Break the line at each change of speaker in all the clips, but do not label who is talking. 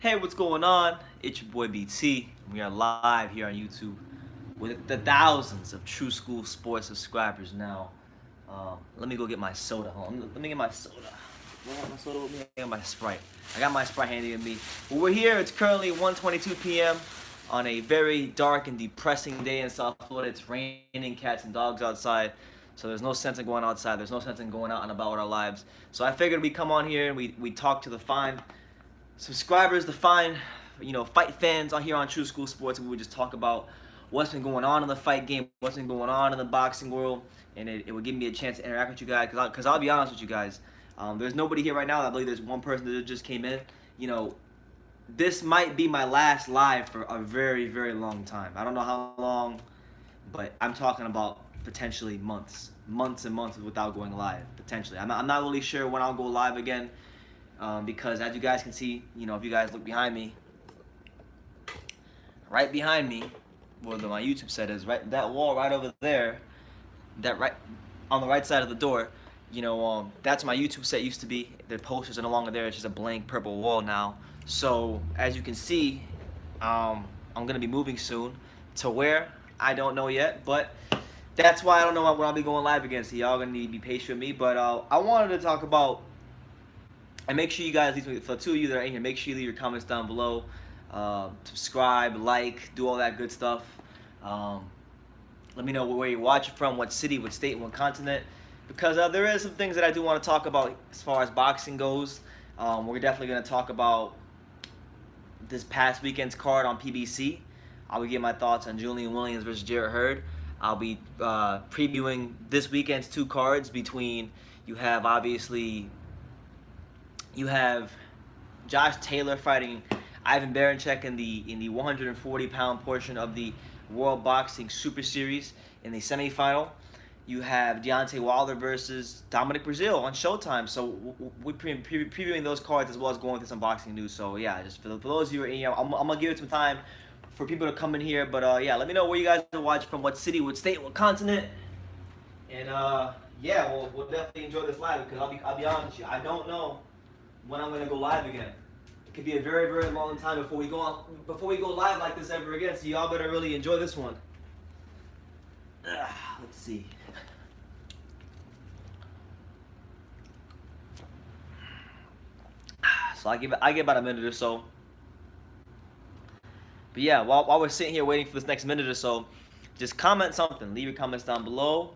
Hey, what's going on? It's your boy BT. We are live here on YouTube with the thousands of True School Sports subscribers now. Let me go get my soda. Hold on. Let me get my soda. Do I have my soda with me? I got my Sprite. I got my Sprite handy with me. Well, we're here. It's currently 1:22 p.m. on a very dark and depressing day in South Florida. It's raining cats and dogs outside. So there's no sense in going outside. There's no sense in going out and about with our lives. So I figured we come on here and we talk to the fine subscribers, the fine, fight fans on here on True School Sports, and we would just talk about what's been going on in the fight game, what's been going on in the boxing world, and it would give me a chance to interact with you guys. Because I'll be honest with you guys, there's nobody here right now. I believe there's one person that just came in. This might be my last live for a very, very long time. I don't know how long, but I'm talking about potentially months and months without going live. Potentially, I'm not really sure when I'll go live again. Because as you guys can see, if you guys look behind me, right behind me, where my YouTube set is, right, that wall right over there, that right on the right side of the door, that's my YouTube set used to be. The posters are no longer there. It's just a blank purple wall now. So as you can see, I'm gonna be moving soon to where I don't know yet, but that's why I don't know when I'll be going live again. So y'all gonna need to be patient with me. But I wanted to talk about. And make sure you guys, for the two of you that are in here, make sure you leave your comments down below. Subscribe, like, do all that good stuff. Let me know where you're watching from, what city, what state, what continent. Because there is some things that I do want to talk about as far as boxing goes. We're definitely going to talk about this past weekend's card on PBC. I'll be getting my thoughts on Julian Williams versus Jarrett Hurd. I'll be previewing this weekend's two cards between, you have Josh Taylor fighting Ivan Baranchyk in the 140-pound portion of the World Boxing Super Series in the semifinal. You have Deontay Wilder versus Dominic Breazeale on Showtime. So we're previewing those cards as well as going through some boxing news. So yeah, just for those of you who are in here, I'm gonna give it some time for people to come in here. But yeah, let me know where you guys are watching from, what city, what state, what continent. And yeah, we'll definitely enjoy this live because I'll be honest with you, I don't know when I'm gonna go live again. It could be a very, very long time before we go live like this ever again. So y'all better really enjoy this one. Let's see. So I give about a minute or so. But yeah, while we're sitting here waiting for this next minute or so, just comment something. Leave your comments down below.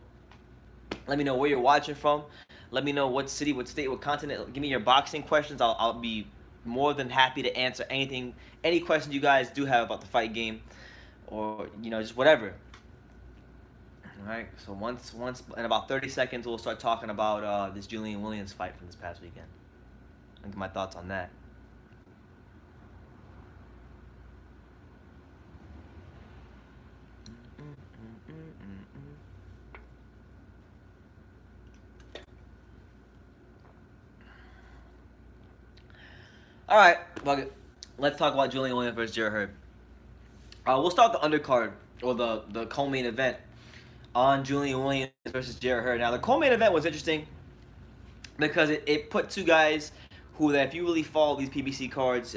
Let me know where you're watching from. Let me know what city, what state, what continent. Give me your boxing questions. I'll be more than happy to answer anything, any questions you guys do have about the fight game, or just whatever. All right. So once in about 30 seconds, we'll start talking about this Julian Williams fight from this past weekend. I'll get my thoughts on that. All right, let's talk about Julian Williams versus Jarrett Hurd. We'll start the undercard, or the co-main event on Julian Williams versus Jarrett Hurd. Now, the co-main event was interesting because it put two guys who, that if you really follow these PBC cards,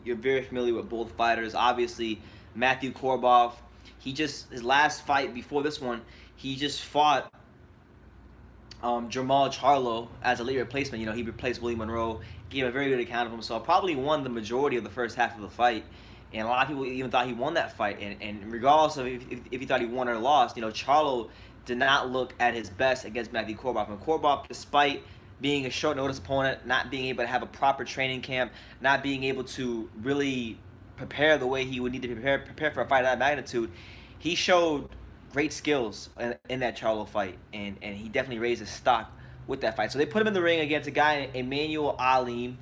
you're very familiar with both fighters. Obviously, Matthew Korobov, his last fight before this one, he just fought Jamal Charlo as a late replacement. He replaced Willie Monroe, gave a very good account of himself, probably won the majority of the first half of the fight. And a lot of people even thought he won that fight. And regardless of if you thought he won or lost, Charlo did not look at his best against Matthew Korobov. And Korobov, despite being a short notice opponent, not being able to have a proper training camp, not being able to really prepare the way he would need to prepare for a fight of that magnitude, he showed great skills in that Charlo fight, and he definitely raised his stock with that fight. So they put him in the ring against a guy, Emmanuel Alim,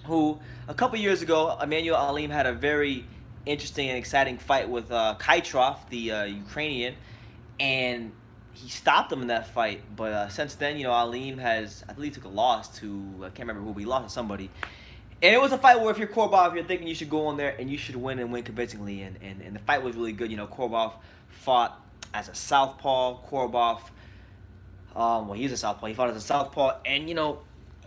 who a couple years ago, Emmanuel Alim had a very interesting and exciting fight with Kaitrov, the Ukrainian, and he stopped him in that fight. But since then, Alim has, I believe, took a loss to, I can't remember who, but he lost to somebody. And it was a fight where if you're Korobov, you're thinking you should go in there and you should win and win convincingly. And the fight was really good. Korobov fought as a southpaw. Korobov, well, he's a southpaw. He fought as a southpaw. And,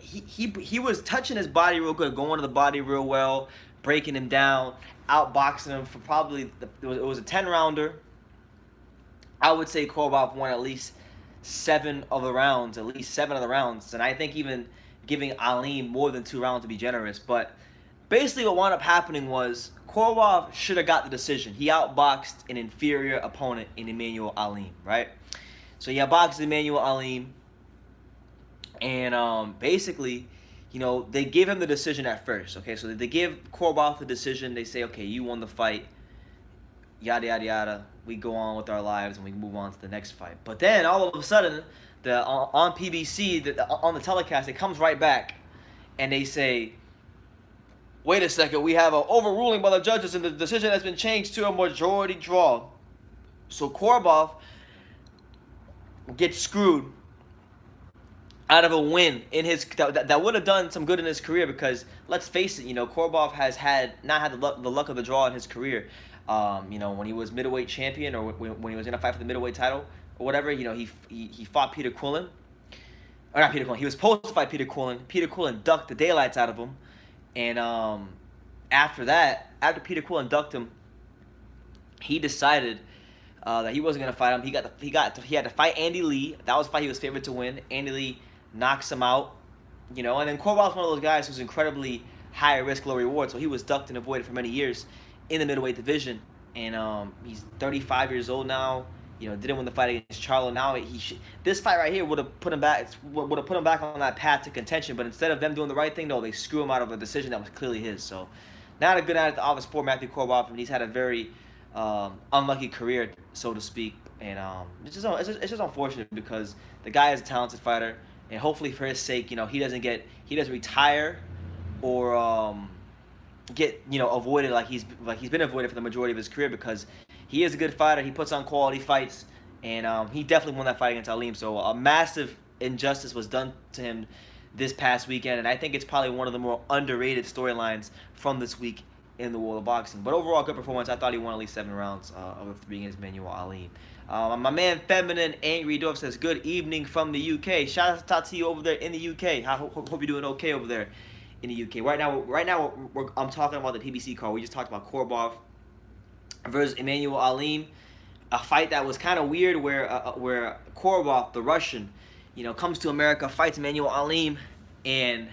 he was touching his body real good, going to the body real well, breaking him down, outboxing him for probably it was a 10-rounder. I would say Korobov won at least 7 of the rounds, and I think even giving Alim more than 2 rounds to be generous. But basically, what wound up happening was Korobov should have got the decision. He outboxed an inferior opponent in Emmanuel Alim, right? So he outboxed Emmanuel Alim, and basically, they give him the decision at first. Okay, so they give Korobov the decision. They say, okay, you won the fight. Yada yada yada. We go on with our lives and we move on to the next fight. But then all of a sudden, on PBC, on the telecast, it comes right back, and they say, "Wait a second, we have an overruling by the judges, and the decision has been changed to a majority draw." So Korobov gets screwed out of a win in his that would have done some good in his career, because let's face it, Korobov has not had the luck of the draw in his career. When he was middleweight champion, or when he was in a fight for the middleweight title or whatever, he fought Peter Quillen. Or not Peter Quillen. He was supposed to fight Peter Quillen. Peter Quillen ducked the daylights out of him, and after Peter Quillen ducked him, he decided that he wasn't gonna fight him. He had to fight Andy Lee. That was a fight he was favored to win. Andy Lee knocks him out, and then Korobov's one of those guys who's incredibly high risk, low reward. So he was ducked and avoided for many years in the middleweight division, and he's 35 years old now. Didn't win the fight against Charlo. Now this fight right here would have put him back on that path to contention. But instead of them doing the right thing, though, they screw him out of a decision that was clearly his. So not a good night at the office for Matthew Korobov, and he's had a very unlucky career, so to speak. And it's just unfortunate, because the guy is a talented fighter, and hopefully for his sake, he doesn't retire or get avoided like he's been avoided for the majority of his career, because he is a good fighter. He puts on quality fights, and he definitely won that fight against Alim. So a massive injustice was done to him this past weekend, and I think it's probably one of the more underrated storylines from this week in the world of boxing. But overall, good performance. I thought he won at least 7 rounds of the 3 against Emmanuel Alim. My man Feminine Angry Dwarf says, "Good evening from the UK." Shout out to you over there in the UK. I hope you're doing okay over there in the UK. Right now, I'm talking about the PBC card. We just talked about Korobov versus Emmanuel Alim, a fight that was kind of weird, where Korobov, the Russian, comes to America, fights Emmanuel Alim, and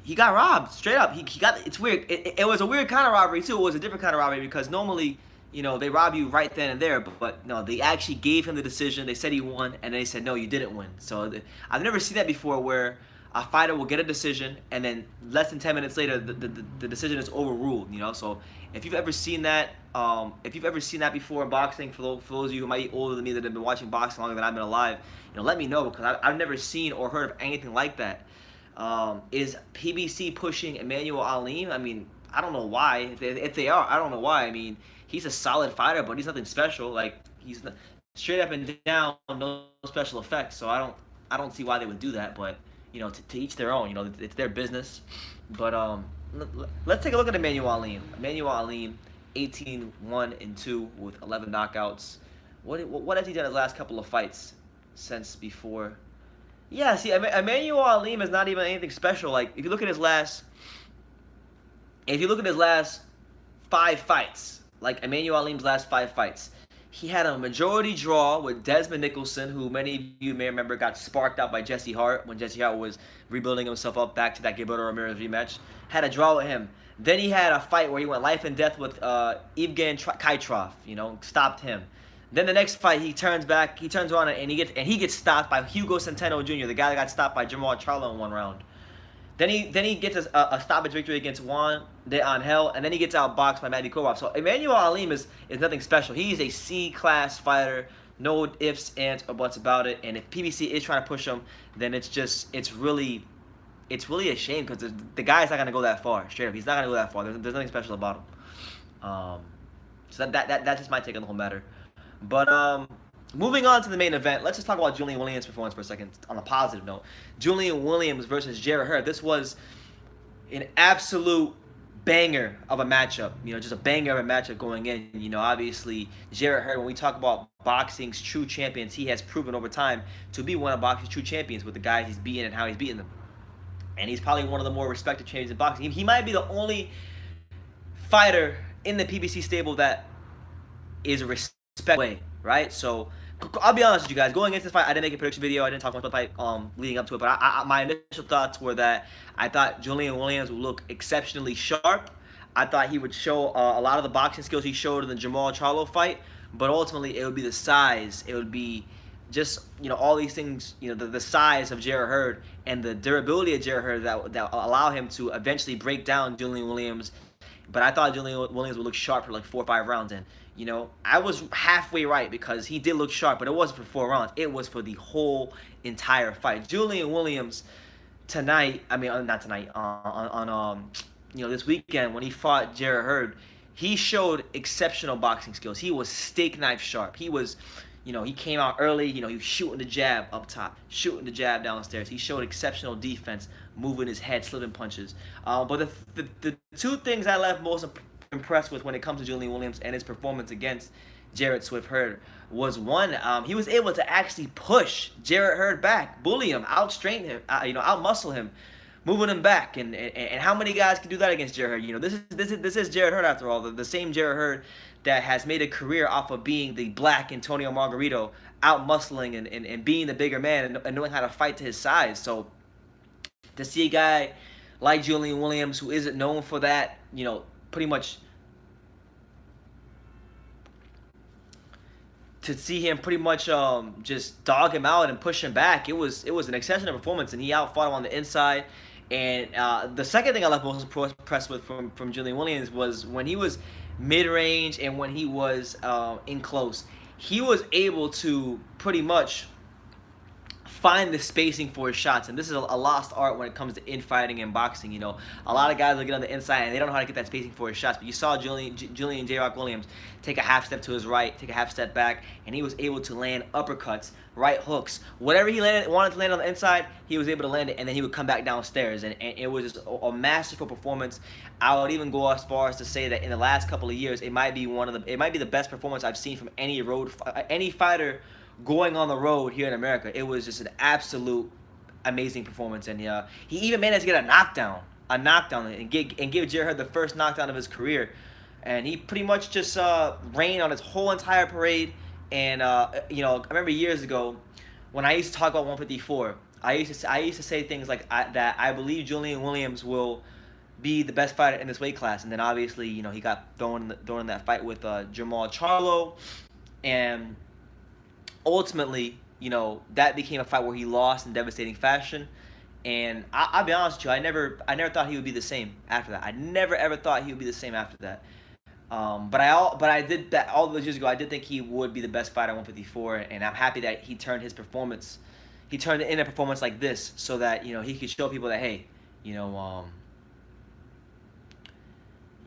he got robbed straight up. He got, it's weird. It was a weird kind of robbery too. It was a different kind of robbery, because normally, they rob you right then and there, but no, they actually gave him the decision. They said he won, and they said, no, you didn't win. So I've never seen that before, where a fighter will get a decision, and then less than 10 minutes later, the decision is overruled. So if you've ever seen that, before in boxing, for those of you who might be older than me that have been watching boxing longer than I've been alive, let me know, because I've never seen or heard of anything like that. Is PBC pushing Emmanuel Alim? I mean, I don't know why. If they are, I don't know why. I mean, he's a solid fighter, but he's nothing special. Like, he's straight up and down, no special effects. So I don't see why they would do that. But to each their own. It's their business. But let's take a look at Emmanuel Alim. Emmanuel Alim, 18-1-2 with 11 knockouts. What has he done his last couple of fights since before? Yeah, see, Emmanuel Alim is not even anything special. Like, if you look at his last 5 fights, like Emmanuel Alim's last 5 fights, he had a majority draw with Desmond Nicholson, who many of you may remember got sparked out by Jesse Hart when Jesse Hart was rebuilding himself up back to that Gilberto Ramirez rematch. Had a draw with him. Then he had a fight where he went life and death with Evgen Kaitrov. Stopped him. Then the next fight, he turns around and he gets stopped by Hugo Centeno Jr., the guy that got stopped by Jamal Charlo in 1 round. Then he gets a stoppage victory against Juan de Angel, and then he gets outboxed by Matthew Korobov. So Emmanuel Alim is nothing special. He's a C-class fighter, no ifs, ands, or buts about it. And if PBC is trying to push him, then it's really a shame, because the guy's not gonna go that far. Straight up, he's not gonna go that far. There's nothing special about him. So that's just my take on the whole matter. But moving on to the main event, let's just talk about Julian Williams' performance for a second on a positive note. Julian Williams versus Jarrett Hurd. This was an absolute banger of a matchup. Just a banger of a matchup going in. Obviously, Jarrett Hurd, when we talk about boxing's true champions, he has proven over time to be one of boxing's true champions with the guys he's beaten and how he's beaten them. and he's probably one of the more respected champions in boxing. He might be the only fighter in the PBC stable that is a respect way, right? So I'll be honest with you guys. Going into this fight, I didn't make a prediction video. I didn't talk much about the fight leading up to it. But my initial thoughts were that I thought Julian Williams would look exceptionally sharp. I thought he would show a lot of the boxing skills he showed in the Jamal Charlo fight. But ultimately, it would be the size. It would be just, all these things, the size of Jarrett Hurd and the durability of Jarrett Hurd that allow him to eventually break down Julian Williams. But I thought Julian Williams would look sharp for like 4 or 5 rounds. And, I was halfway right because he did look sharp, but it wasn't for 4 rounds. It was for the whole entire fight. Julian Williams tonight, not tonight, this weekend when he fought Jarrett Hurd, he showed exceptional boxing skills. He was steak knife sharp. He was, he came out early. He was shooting the jab up top, shooting the jab downstairs. He showed exceptional defense, moving his head, slipping punches. But the 2 things I left most impressed with when it comes to Julian Williams and his performance against Jarrett Swift Hurd was one, he was able to actually push Jarrett Hurd back, bully him, outstrain him, outmuscle him, moving him back. And how many guys can do that against Jarrett Hurd? This is Jarrett Hurd after all, the same Jarrett Hurd that has made a career off of being the black Antonio Margarito, outmuscling and being the bigger man and knowing how to fight to his size. So to see a guy like Julian Williams who isn't known for that, pretty much to see him pretty much just dog him out and push him back, it was an exceptional performance, and he outfought him on the inside. And the second thing I left most impressed with from Julian Williams was when he was mid-range and when he was in close, he was able to pretty much find the spacing for his shots. And this is a lost art when it comes to infighting and boxing. A lot of guys will get on the inside and they don't know how to get that spacing for his shots. But you saw Julian J-Rock Williams take a half step to his right, take a half step back, and he was able to land uppercuts, right hooks. Whatever he wanted to land on the inside, he was able to land it, and then he would come back downstairs. And it was just a masterful performance. I would even go as far as to say that in the last couple of years, it might be the best performance I've seen from any fighter going on the road here in America. It was just an absolute amazing performance, and he even managed to get a knockdown, and give Jarrett Hurd the first knockdown of his career, and he pretty much just reigned on his whole entire parade. And I remember years ago when I used to talk about 154, I used to say things like that I believe Julian Williams will be the best fighter in this weight class, and then obviously he got thrown in that fight with Jamal Charlo, and ultimately, that became a fight where he lost in devastating fashion. And I'll be honest with you, I never thought he would be the same after that. I never ever thought he would be the same after that. But I did that all those years ago. I did think he would be the best fighter at 154, and I'm happy that he turned his performance. He turned in a performance like this so that he could show people that, hey,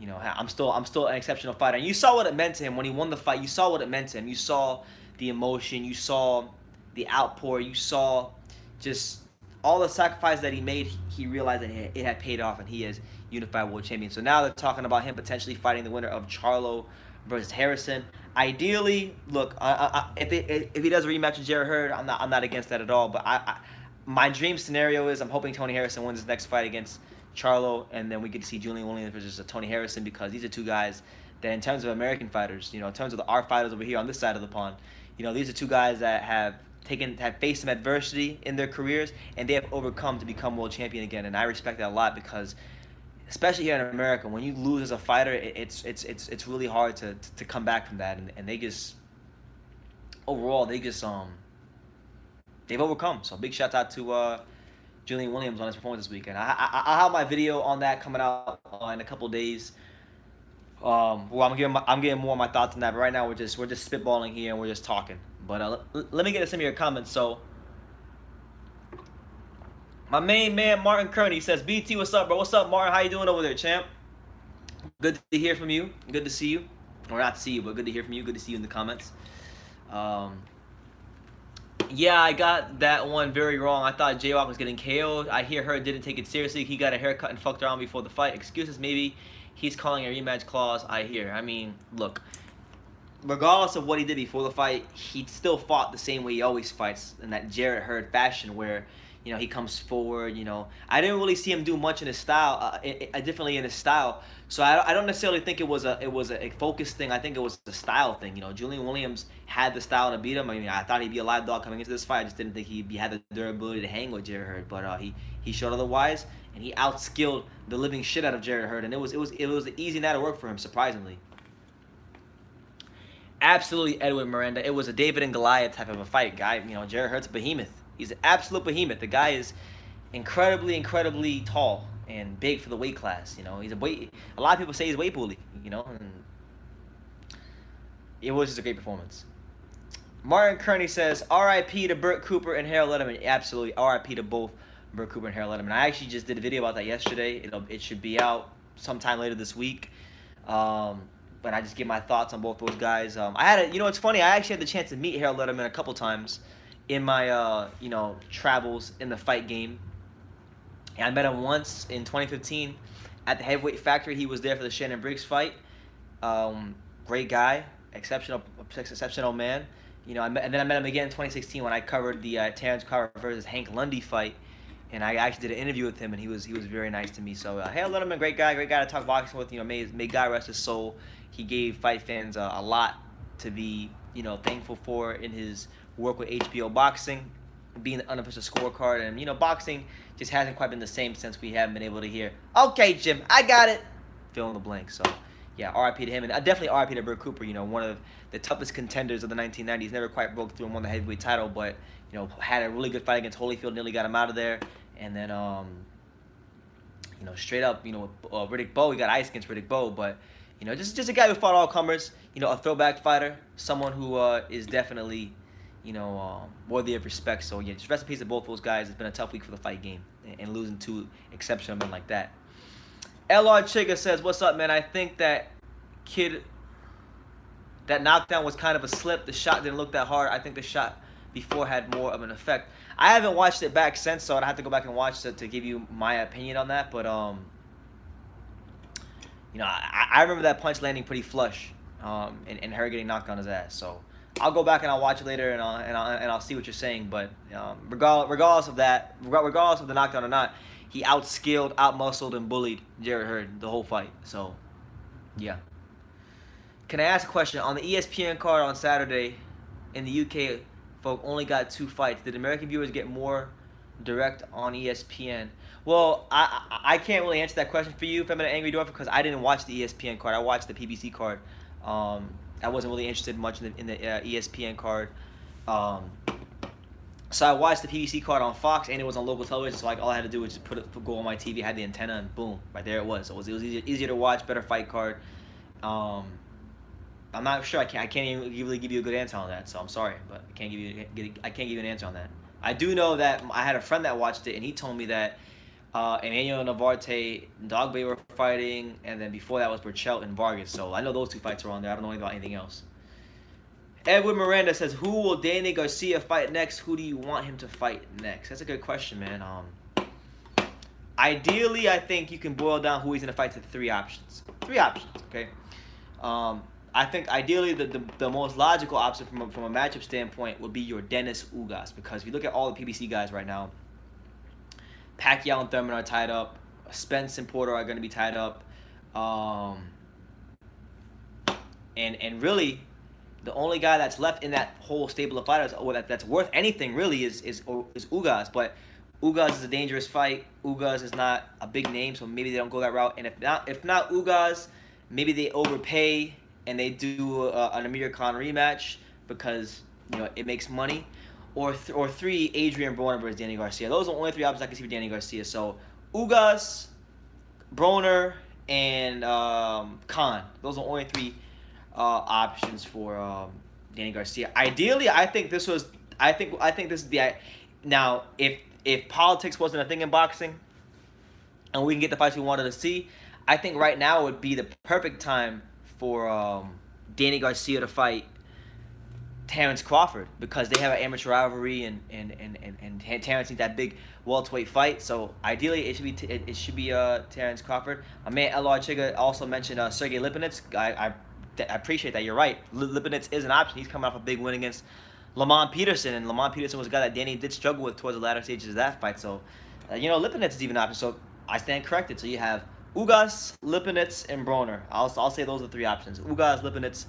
I'm still an exceptional fighter. And you saw what it meant to him when he won the fight. You saw what it meant to him. You saw the emotion, you saw the outpour, you saw just all the sacrifice that he made. He realized that it had paid off, and he is unified world champion. So now they're talking about him potentially fighting the winner of Charlo versus Harrison. Ideally, look, if he does a rematch with Jarrett Hurd, I'm not against that at all. But my dream scenario is I'm hoping Tony Harrison wins his next fight against Charlo, and then we get to see Julian Williams versus Tony Harrison, because these are 2 guys that, in terms of American fighters, in terms of our fighters over here on this side of the pond, these are 2 guys that have faced some adversity in their careers, and they have overcome to become world champion again. And I respect that a lot, because especially here in America, when you lose as a fighter, it's really hard to come back from that. And they just overall they've overcome. So big shout out to Julian Williams on his performance this weekend. I have my video on that coming out in a couple days. Well, I'm getting more of my thoughts on that, but right now we're just spitballing here and we're just talking. But let me get to some of your comments. So my main man Martin Kearney says, BT, what's up, bro? What's up, Martin? How you doing over there, champ? Good to hear from you. Good to see you. Or not to see you, but good to hear from you. Good to see you in the comments. Yeah, I got that one very wrong. I thought J-Rock was getting KO'd. I hear Hurd didn't take it seriously. He got a haircut and fucked around before the fight. Excuses, maybe. He's calling a rematch clause. I hear. I mean, look, regardless of what he did before the fight, he still fought the same way he always fights, in that Jarrett Hurd fashion, where he comes forward. I didn't really see him do much in his style, differently in his style. So I don't necessarily think it was a focus thing. I think it was a style thing. Julian Williams had the style to beat him. I mean, I thought he'd be a live dog coming into this fight. I just didn't think he had the durability to hang with Jarrett Hurd. But he showed otherwise, and he outskilled the living shit out of Jarrett Hurd, and it was an easy night of work for him, surprisingly. Absolutely, Edwin Miranda. It was a David and Goliath type of a fight, guy. Jarrett Hurd's a behemoth. He's an absolute behemoth. The guy is incredibly, incredibly tall and big for the weight class. He's a lot of people say he's a weight bully. And it was just a great performance. Martin Kearney says, R.I.P. to Burt Cooper and Harold Letterman. Absolutely, R.I.P. to both Burt Cooper and Harold Letterman. I actually just did a video about that yesterday. It should be out sometime later this week. But I just give my thoughts on both those guys. It's funny. I actually had the chance to meet Harold Letterman a couple times in my, travels in the fight game. And I met him once in 2015 at the Heavyweight Factory. He was there for the Shannon Briggs fight. Great guy, exceptional man. And then I met him again in 2016 when I covered the Terrence Crawford versus Hank Lundy fight. And I actually did an interview with him, and he was very nice to me. So, Harold Letterman, great guy to talk boxing with. May God rest his soul. He gave fight fans a lot to be, thankful for in his work with HBO Boxing, being the unofficial scorecard. And, boxing just hasn't quite been the same since we haven't been able to hear, okay, Jim, I got it, fill in the blank. So, yeah, RIP to him. And definitely RIP to Burt Cooper, one of the toughest contenders of the 1990s. Never quite broke through and won the heavyweight title, but, had a really good fight against Holyfield, nearly got him out of there. And then, straight up, Riddick Bowe, he got ice against Riddick Bowe, but, just a guy who fought all comers, a throwback fighter, someone who is definitely, worthy of respect. So, yeah, just rest in peace to both those guys. It's been a tough week for the fight game, and losing two exceptional men like that. LR Chiga says, what's up, man? I think that knockdown was kind of a slip. The shot didn't look that hard. I think the shot before had more of an effect. I haven't watched it back since, so I'd have to go back and watch it to give you my opinion on that. But I remember that punch landing pretty flush, and her getting knocked on his ass. So I'll go back and I'll watch it later, and I'll see what you're saying. But regardless of that, regardless of the knockdown or not, he outskilled, outmuscled, and bullied Jarrett Hurd the whole fight. So yeah. Can I ask a question? On the ESPN card on Saturday, in the UK, folk only got 2 fights. Did American viewers get more direct on ESPN? Well, I can't really answer that question for you, Feminine Angry Dwarf, because I didn't watch the ESPN card. I watched the PBC card. I wasn't really interested much in the ESPN card. So I watched the PBC card on Fox, and it was on local television. So all I had to do was just go on my TV, had the antenna, and boom, right there it was. So it was easier to watch, better fight card. I'm not sure. I can't even really give you a good answer on that. So I'm sorry, but I can't give you an answer on that. I do know that I had a friend that watched it, and he told me that Emmanuel Navarrete and Dogboy were fighting, and then before that was Burchell and Vargas. So I know those 2 fights are on there. I don't know anything about anything else. Edwin Miranda says, who will Danny Garcia fight next? Who do you want him to fight next? That's a good question, man. Ideally, I think you can boil down who he's going to fight to 3 options. 3 options, okay? I think ideally the most logical option from a matchup standpoint would be your Dennis Ugas, because if you look at all the PBC guys right now, Pacquiao and Thurman are tied up, Spence and Porter are going to be tied up, and really the only guy that's left in that whole stable of fighters that's worth anything really is Ugas. But Ugas is a dangerous fight. Ugas is not a big name, so maybe they don't go that route. And if not Ugas, maybe they overpay and they do an Amir Khan rematch because it makes money, or 3 Adrian Broner versus Danny Garcia. Those are the only 3 options I can see for Danny Garcia. So Ugas, Broner, and Khan. Those are the only 3 options for Danny Garcia. Ideally, I think this is the now if politics wasn't a thing in boxing and we can get the fights we wanted to see, I think right now would be the perfect time for Danny Garcia to fight Terrence Crawford, because they have an amateur rivalry and Terrence needs that big welterweight fight. So ideally it should be Terrence Crawford. My man LR Chiga also mentioned Sergey Lipinets. I appreciate that. You're right. Lipinets is an option. He's coming off a big win against Lamont Peterson, and Lamont Peterson was a guy that Danny did struggle with towards the latter stages of that fight. So, Lipinets is even an option. So I stand corrected. So you have Ugas, Lipinets, and Broner. I'll say those are the three options: Ugas, Lipinets,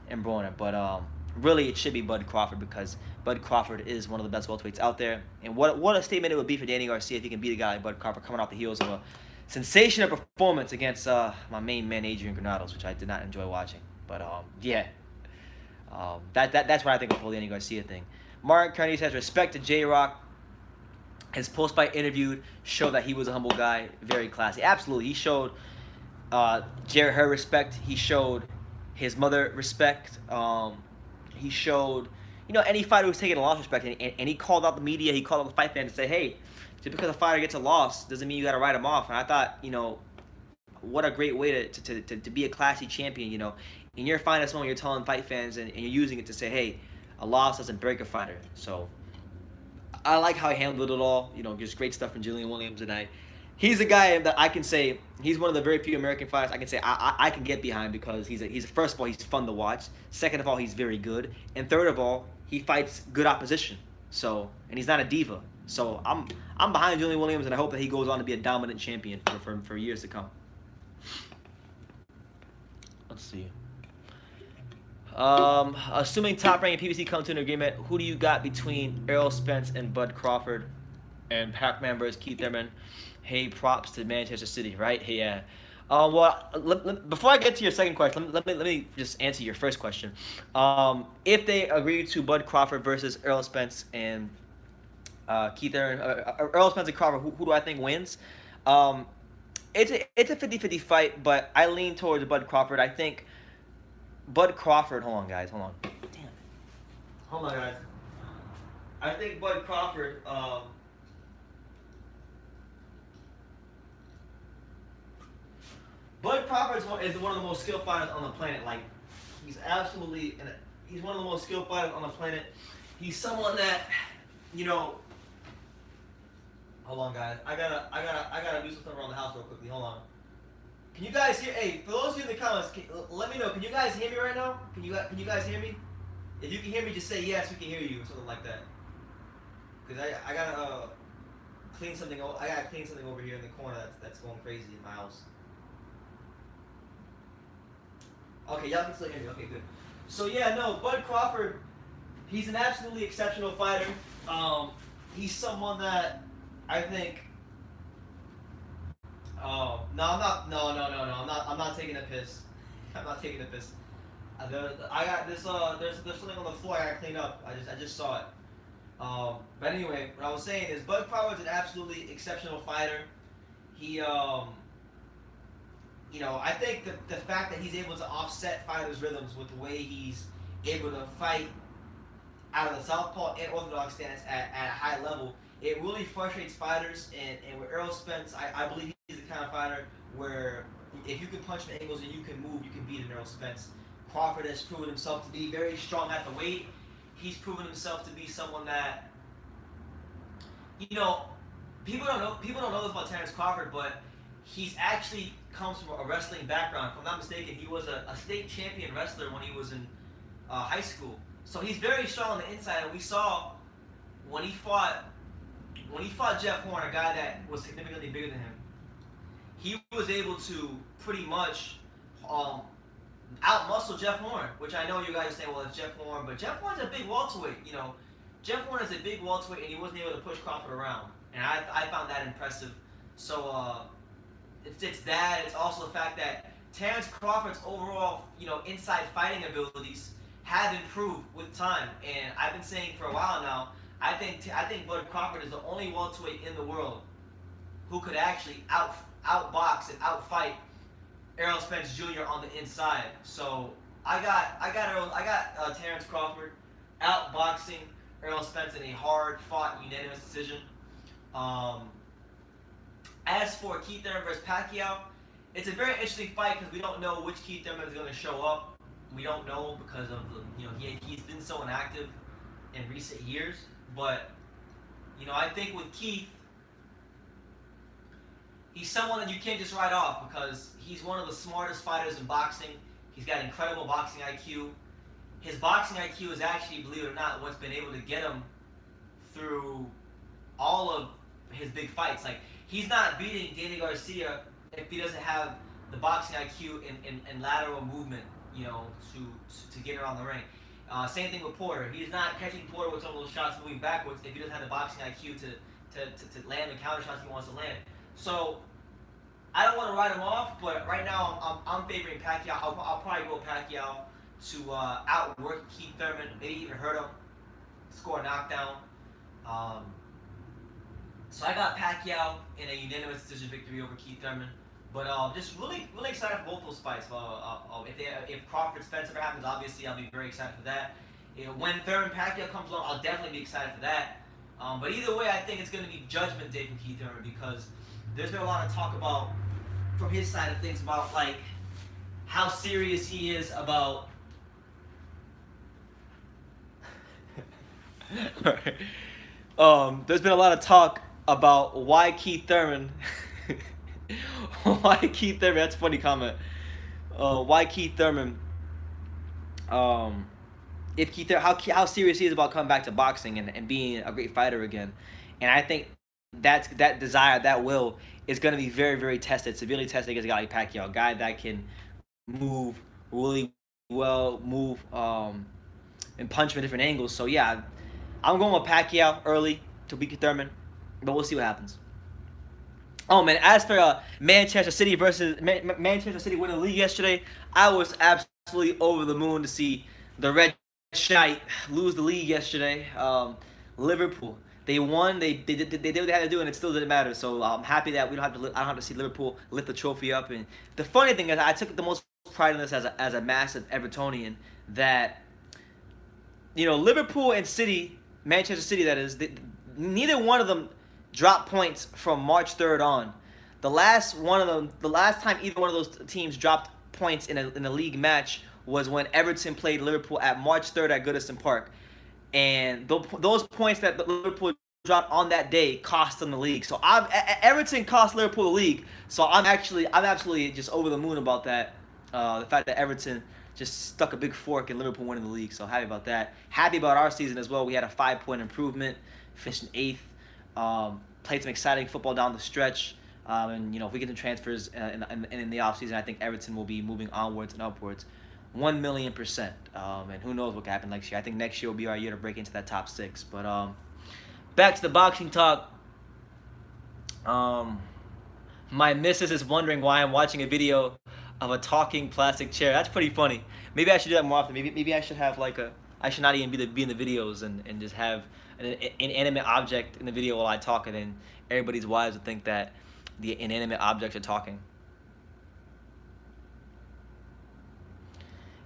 and Broner. But really, it should be Bud Crawford because Bud Crawford is one of the best welterweights out there. And what a statement it would be for Danny Garcia if he can beat a guy like Bud Crawford coming off the heels of a sensational performance against my main man Adrian Granados, which I did not enjoy watching. But yeah. That's what I think of the whole Danny Garcia thing. Martin Carney says respect to J-Rock. His post-fight interview showed that he was a humble guy, very classy. Absolutely, he showed Jared her respect. He showed his mother respect. He showed any fighter who's taking a loss respect, and he called out the media. He called out the fight fans and said, "Hey, just because a fighter gets a loss doesn't mean you got to write him off." And I thought, what a great way to be a classy champion. In your finest moment, you're telling fight fans and you're using it to say, hey, a loss doesn't break a fighter. So I like how he handled it all. Just great stuff from Julian Williams. And he's a guy that I can say, he's one of the very few American fighters I can say I can get behind because he's first of all, he's fun to watch. Second of all, he's very good. And third of all, he fights good opposition. So, and he's not a diva. So I'm behind Julian Williams, and I hope that he goes on to be a dominant champion for years to come. Let's see. Assuming Top Rank and PBC come to an agreement, who do you got between Errol Spence and Bud Crawford and Pac-Man versus Keith Thurman? Hey, props to Manchester City, right? Hey, yeah. Before I get to your second question, let me just answer your first question. If they agree to Bud Crawford versus Errol Spence and Keith Thurman, Errol Spence and Crawford, who do I think wins? It's a 50-50 fight, but I lean towards Bud Crawford. I think Bud Crawford, hold on, guys. Hold on. Damn it. Hold on, guys. I think Bud Crawford, Bud Crawford is one of the most skilled fighters on the planet. Like, he's one of the most skilled fighters on the planet. He's someone that, hold on, guys. I gotta do something around the house real quickly. Hold on. Can you guys hear? Hey, for those of you in the comments, let me know. Can you guys hear me right now? Can you guys hear me? If you can hear me, just say yes. We can hear you, or something like that. Cause I gotta clean something. I gotta clean something over here in the corner that's going crazy in my house. Okay, y'all can still hear me. Okay, good. So yeah, no, Bud Crawford, he's an absolutely exceptional fighter. He's someone that I think. Oh no, I'm not. No. I'm not taking a piss. I'm not taking a piss. I got this. There's something on the floor I gotta clean up. I just saw it. But anyway, what I was saying is Bud Crawford's an absolutely exceptional fighter. He, I think the fact that he's able to offset fighters' rhythms with the way he's able to fight out of the southpaw and orthodox stance at a high level, it really frustrates fighters. And with Errol Spence, I believe he's the kind of fighter where if you can punch from angles and you can move, you can beat an Errol Spence. Crawford has proven himself to be very strong at the weight. He's proven himself to be someone that, people don't know this about Terrence Crawford, but he's actually comes from a wrestling background. If I'm not mistaken, he was a state champion wrestler when he was in high school. So he's very strong on the inside, and we saw when he fought Jeff Horn, a guy that was significantly bigger than him, he was able to pretty much out-muscle Jeff Horn, which I know you guys are saying, well, it's Jeff Horn, but Jeff Horn's a big welterweight. Jeff Horn is a big welterweight, and he wasn't able to push Crawford around, and I found that impressive. So it's that. It's also the fact that Terrence Crawford's overall, inside fighting abilities have improved with time, and I've been saying for a while now, I think Bud Crawford is the only welterweight in the world who could actually outbox and outfight Errol Spence Jr. on the inside. So I got Terrence Crawford outboxing Errol Spence in a hard-fought unanimous decision. As for Keith Thurman versus Pacquiao, it's a very interesting fight because we don't know which Keith Thurman is going to show up. We don't know because of he's been so inactive in recent years. But I think with Keith, he's someone that you can't just write off because he's one of the smartest fighters in boxing. He's got incredible boxing IQ. his boxing IQ is actually, believe it or not, what's been able to get him through all of his big fights. Like, he's not beating Danny Garcia if he doesn't have the boxing IQ and lateral movement, you know, to get around the ring. Same thing with Porter. He's not catching Porter with some of those shots moving backwards if he doesn't have the boxing IQ to land the counter shots he wants to land. So I don't want to write him off, but right now I'm favoring Pacquiao. I'll probably go Pacquiao to outwork Keith Thurman, maybe even hurt him, score a knockdown. So I got Pacquiao in a unanimous decision victory over Keith Thurman. But just really excited for both those fights. If Crawford Spencer happens, obviously I'll be very excited for that. You know, when Thurman Pacquiao comes along, I'll definitely be excited for that. But either way, I think it's going to be Judgment Day for Keith Thurman because there's been a lot of talk about, from his side of things, about like how serious he is about. There's been a lot of talk about why Keith Thurman. Why Keith Thurman? That's a funny comment. Why Keith Thurman? If Keith, how serious he is about coming back to boxing and being a great fighter again, and I think that desire, that will, is going to be very, very tested, severely tested against a guy like Pacquiao, a guy that can move really well, and punch from different angles. So yeah, I'm going with Pacquiao early to beat Thurman, but we'll see what happens. Oh man, as for Manchester City versus Manchester City winning the league yesterday, I was absolutely over the moon to see the Red Shite lose the league yesterday. Liverpool, they won. They did what they had to do, and it still didn't matter. So I'm happy that I don't have to see Liverpool lift the trophy up. And the funny thing is, I took the most pride in this as a massive Evertonian. That, you know, Liverpool and City, Manchester City, that is, neither one of them dropped points from March 3rd on. The last time either one of those teams dropped points in a league match was when Everton played Liverpool at March 3rd at Goodison Park, and those points that Liverpool dropped on that day cost them the league. So Everton cost Liverpool the league. So I'm absolutely just over the moon about that. The fact that Everton just stuck a big fork in Liverpool winning the league. So happy about that. Happy about our season as well. We had a 5-point improvement, finished in 8th. Played some exciting football down the stretch. And, you know, if we get the transfers in the offseason, I think Everton will be moving onwards and upwards 1,000,000%. And who knows what can happen next year. I think next year will be our year to break into that top 6. But back to the boxing talk. My missus is wondering why I'm watching a video of a talking plastic chair. That's pretty funny. Maybe I should do that more often. Maybe I should have I should not even be in the videos and just have an inanimate object in the video while I talk, and then everybody's wives would think that the inanimate objects are talking.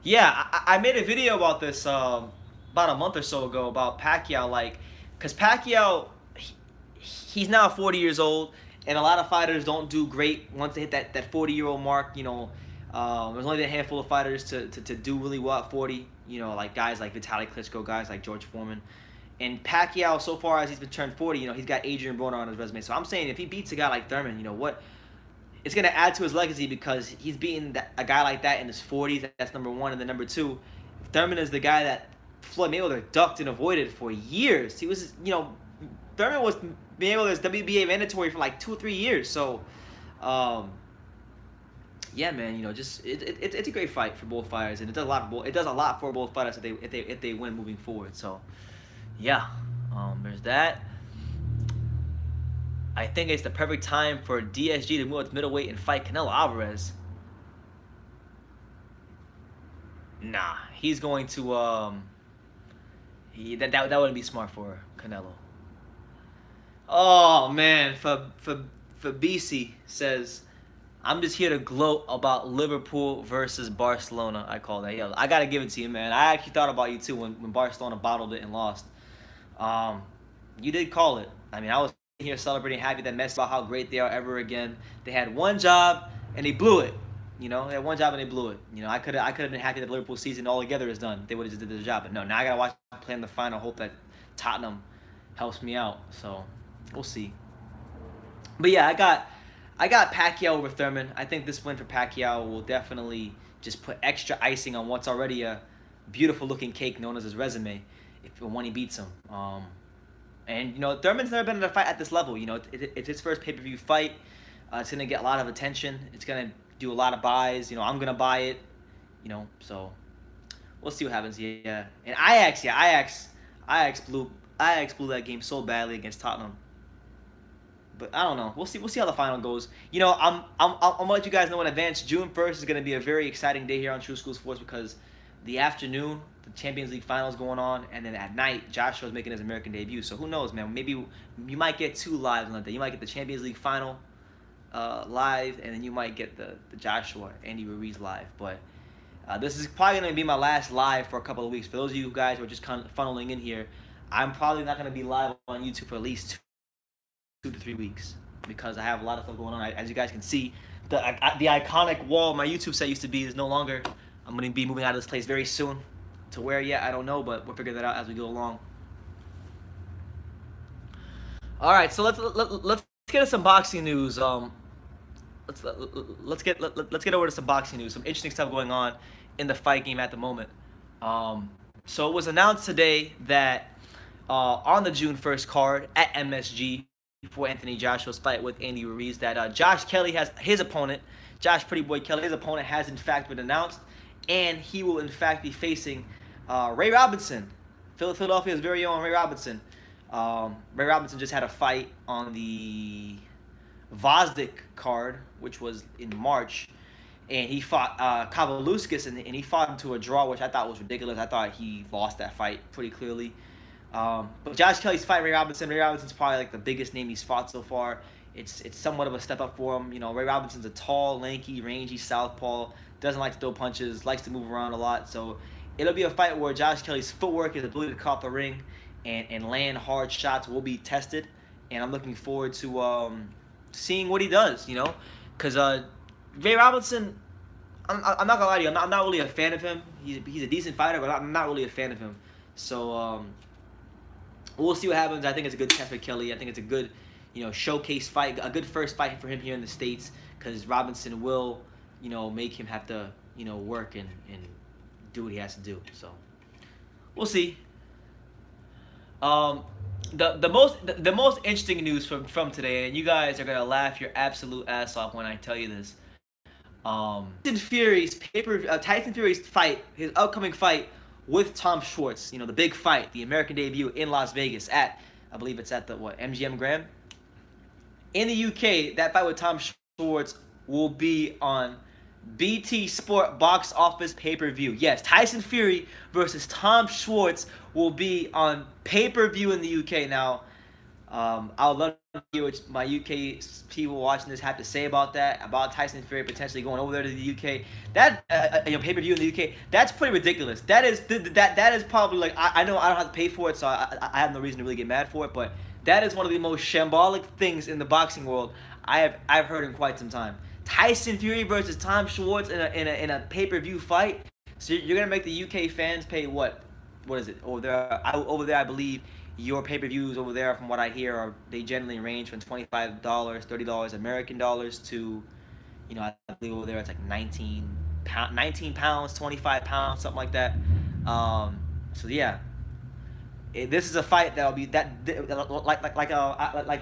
Yeah, I made a video about this about a month or so ago about Pacquiao, because Pacquiao, he's now 40 years old, and a lot of fighters don't do great once they hit that 40-year-old mark. You know, there's only a handful of fighters to do really well at 40. You know, like guys like Vitaly Klitschko, guys like George Foreman. And Pacquiao, so far as he's been turned 40, you know, he's got Adrian Broner on his resume. So I'm saying if he beats a guy like Thurman, you know what? It's going to add to his legacy because he's beaten a guy like that in his 40s. That's number one. And then number two, Thurman is the guy that Floyd Mayweather ducked and avoided for years. He was, you know, Thurman was Mayweather's WBA mandatory for like 2 or 3 years. So, yeah, man, you know, just it's a great fight for both fighters, and it does a lot for both fighters if they win moving forward. So, yeah, there's that. I think it's the perfect time for DSG to move up to middleweight and fight Canelo Alvarez. Nah, he's going to that wouldn't be smart for Canelo. Oh man, for BC says, I'm just here to gloat about Liverpool versus Barcelona. I call that. Yeah, I gotta give it to you, man. I actually thought about you too when Barcelona bottled it and lost. You did call it. I mean, I was here celebrating, happy that Messi about how great they are ever again. They had one job and they blew it. You know, they had one job and they blew it. You know, I could have been happy that Liverpool season altogether is done. They would have just did their job. But no, now I gotta watch them play in the final. Hope that Tottenham helps me out. So we'll see. But yeah, I got Pacquiao over Thurman. I think this win for Pacquiao will definitely just put extra icing on what's already a beautiful looking cake known as his resume if when he beats him. And Thurman's never been in a fight at this level. It's his first pay-per-view fight. It's gonna get a lot of attention. It's gonna do a lot of buys. I'm gonna buy it. So we'll see what happens. Yeah. And Ajax blew that game so badly against Tottenham. But I don't know. We'll see. We'll see how the final goes. I'm gonna let you guys know in advance. June 1st is gonna be a very exciting day here on True School Sports because the afternoon the Champions League finals going on, and then at night Joshua's making his American debut. So who knows, man? Maybe you might get 2 lives on that day. You might get the Champions League final live, and then you might get the Joshua Andy Ruiz live. But this is probably gonna be my last live for a couple of weeks. For those of you guys who are just kind of funneling in here, I'm probably not gonna be live on YouTube for at least 2 to 3 weeks because I have a lot of stuff going on. As you guys can see, the iconic wall my YouTube set used to be is no longer. I'm going to be moving out of this place very soon. To where yet, I don't know, but we'll figure that out as we go along. All right, so let's get into some boxing news. Let's get over to some boxing news. Some interesting stuff going on in the fight game at the moment. So it was announced today that on the June 1st card at MSG for Anthony Joshua's fight with Andy Ruiz, that Josh Kelly has his opponent, Josh Pretty Boy Kelly, his opponent has in fact been announced, and he will in fact be facing Ray Robinson, Philadelphia's very own Ray Robinson. Ray Robinson just had a fight on the Vosdik card, which was in March, and he fought Kavaluskas, and he fought him to a draw, which I thought was ridiculous. I thought he lost that fight pretty clearly. But Josh Kelly's fight Ray Robinson. Ray Robinson's probably like the biggest name he's fought so far. It's somewhat of a step up for him. Ray Robinson's a tall, lanky, rangy southpaw. Doesn't like to throw punches. Likes to move around a lot. So it'll be a fight where Josh Kelly's footwork, his ability to cut the ring, and land hard shots will be tested. And I'm looking forward to seeing what he does. Because Ray Robinson, I'm not gonna lie to you. I'm not really a fan of him. He's a decent fighter, but I'm not really a fan of him. So we'll see what happens. I think it's a good test for Kelly. I think it's a good, showcase fight, a good first fight for him here in the States, because Robinson will, make him have to, work and do what he has to do. So we'll see. The most interesting news from today, and you guys are gonna laugh your absolute ass off when I tell you this. Tyson Fury's fight, his upcoming fight with Tom Schwartz, the big fight, the American debut in Las Vegas at, I believe it's at the, MGM Grand? In the UK, that fight with Tom Schwartz will be on BT Sport box office pay-per-view. Yes, Tyson Fury versus Tom Schwartz will be on pay-per-view in the UK. Now, I would love to hear what my UK people watching this have to say about that, about Tyson Fury potentially going over there to the UK. That pay-per-view in the UK, that's pretty ridiculous. That is probably like, I know I don't have to pay for it, so I have no reason to really get mad for it, but that is one of the most shambolic things in the boxing world I've heard in quite some time. Tyson Fury versus Tom Schwartz in a pay-per-view fight. So you're gonna make the UK fans pay what is it over there? I believe your pay-per-views over there, from what I hear, they generally range from $25, $30 American dollars to, I believe over there it's like 19 pounds, 25 pounds, something like that. So yeah, this is a fight that'll be like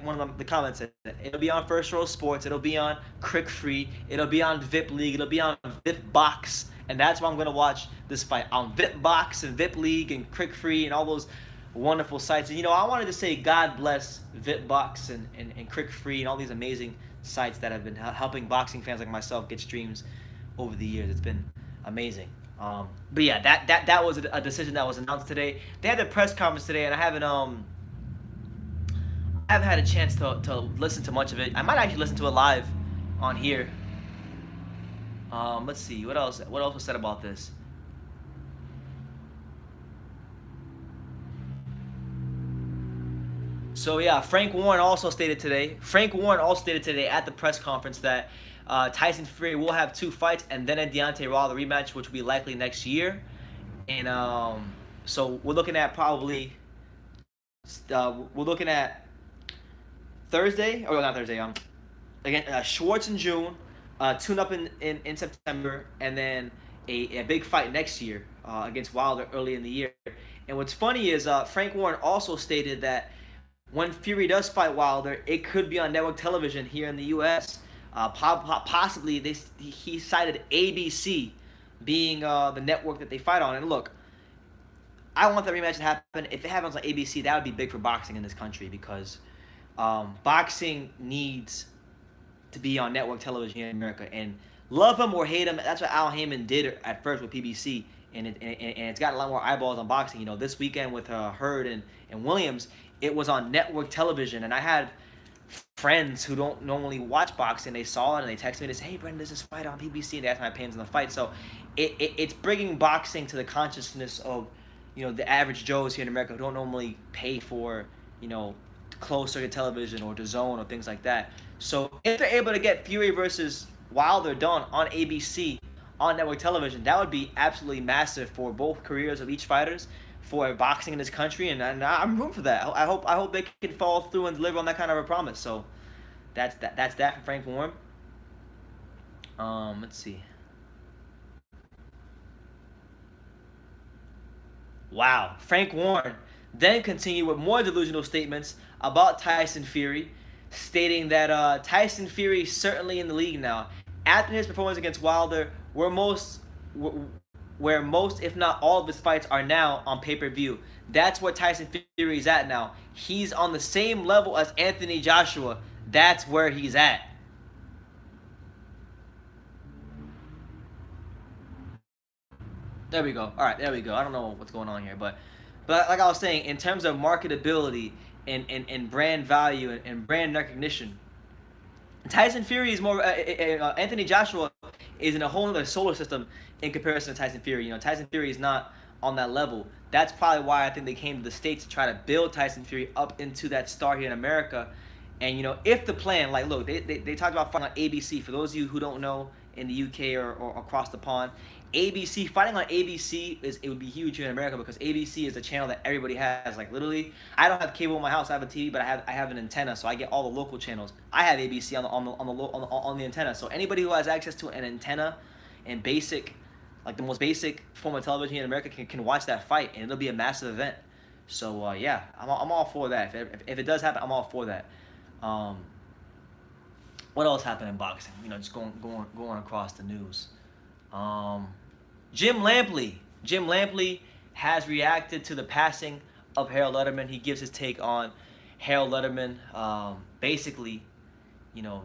one of the comments said. It'll be on First Row Sports. It'll be on Crick Free. It'll be on VIP League. It'll be on VIP Box, and that's why I'm gonna watch this fight on VIP Box and VIP League and Crick Free and all those wonderful sites. And I wanted to say God bless VIP Box and Crick Free and all these amazing sites that have been helping boxing fans like myself get streams over the years. It's been amazing. But yeah, that was a decision that was announced today. They had a press conference today, and I haven't had a chance to listen to much of it. I might actually listen to it live on here. Let's see what else was said about this. So yeah, Frank Warren also stated today at the press conference that Tyson Fury will have 2 fights, and then a Deontay Wilder rematch, which will be likely next year. And so we're looking at probably Thursday, or not Thursday. Again, Schwartz in June, tune up in September, and then a big fight next year. against Wilder early in the year. And what's funny is Frank Warren also stated that when Fury does fight Wilder, it could be on network television here in the U.S. Possibly, he cited ABC being the network that they fight on. And look, I want that rematch to happen. If it happens on ABC, that would be big for boxing in this country because boxing needs to be on network television here in America. And love him or hate him, that's what Al Heyman did at first with PBC. And it's got a lot more eyeballs on boxing. You know, this weekend with Hurd and Williams, it was on network television. And I had friends who don't normally watch boxing. They saw it and they texted me to say, hey, Brendan, there's this fight on PBC. And they asked my opinions on the fight. So it's bringing boxing to the consciousness of, you know, the average Joes here in America who don't normally pay for, you know, closed circuit television or DAZN or things like that. So if they're able to get Fury versus Wilder done on ABC on network television, that would be absolutely massive for both careers of each fighters, for boxing in this country, and I'm rooting for that. I hope they can follow through and deliver on that kind of a promise. So that's that from Frank Warren. Let's see. Wow, Frank Warren then continued with more delusional statements about Tyson Fury, stating that Tyson Fury is certainly in the league now. After his performance against Wilder, where most, if not all of his fights are now on pay-per-view. That's where Tyson Fury is at now. He's on the same level as Anthony Joshua. That's where he's at. There we go. All right, there we go. I don't know what's going on here, but like I was saying, in terms of marketability and brand value and brand recognition, Tyson Fury is more. Anthony Joshua is in a whole other solar system in comparison to Tyson Fury. You know, Tyson Fury is not on that level. That's probably why I think they came to the States to try to build Tyson Fury up into that star here in America. And, you know, if the plan, like, look, they talked about fighting on ABC. For those of you who don't know, in the UK or across the pond, ABC, fighting on ABC, it would be huge here in America because ABC is a channel that everybody has. Like, literally, I don't have cable in my house. I have a TV, but I have an antenna, so I get all the local channels. I have ABC on the antenna. So anybody who has access to an antenna and basic, like the most basic form of television here in America can watch that fight, and it'll be a massive event. So yeah, I'm all for that. If it does happen, I'm all for that. What else happened in boxing? You know, just going across the news. Jim Lampley has reacted to the passing of Harold Letterman. He gives his take on Harold Letterman, basically, you know,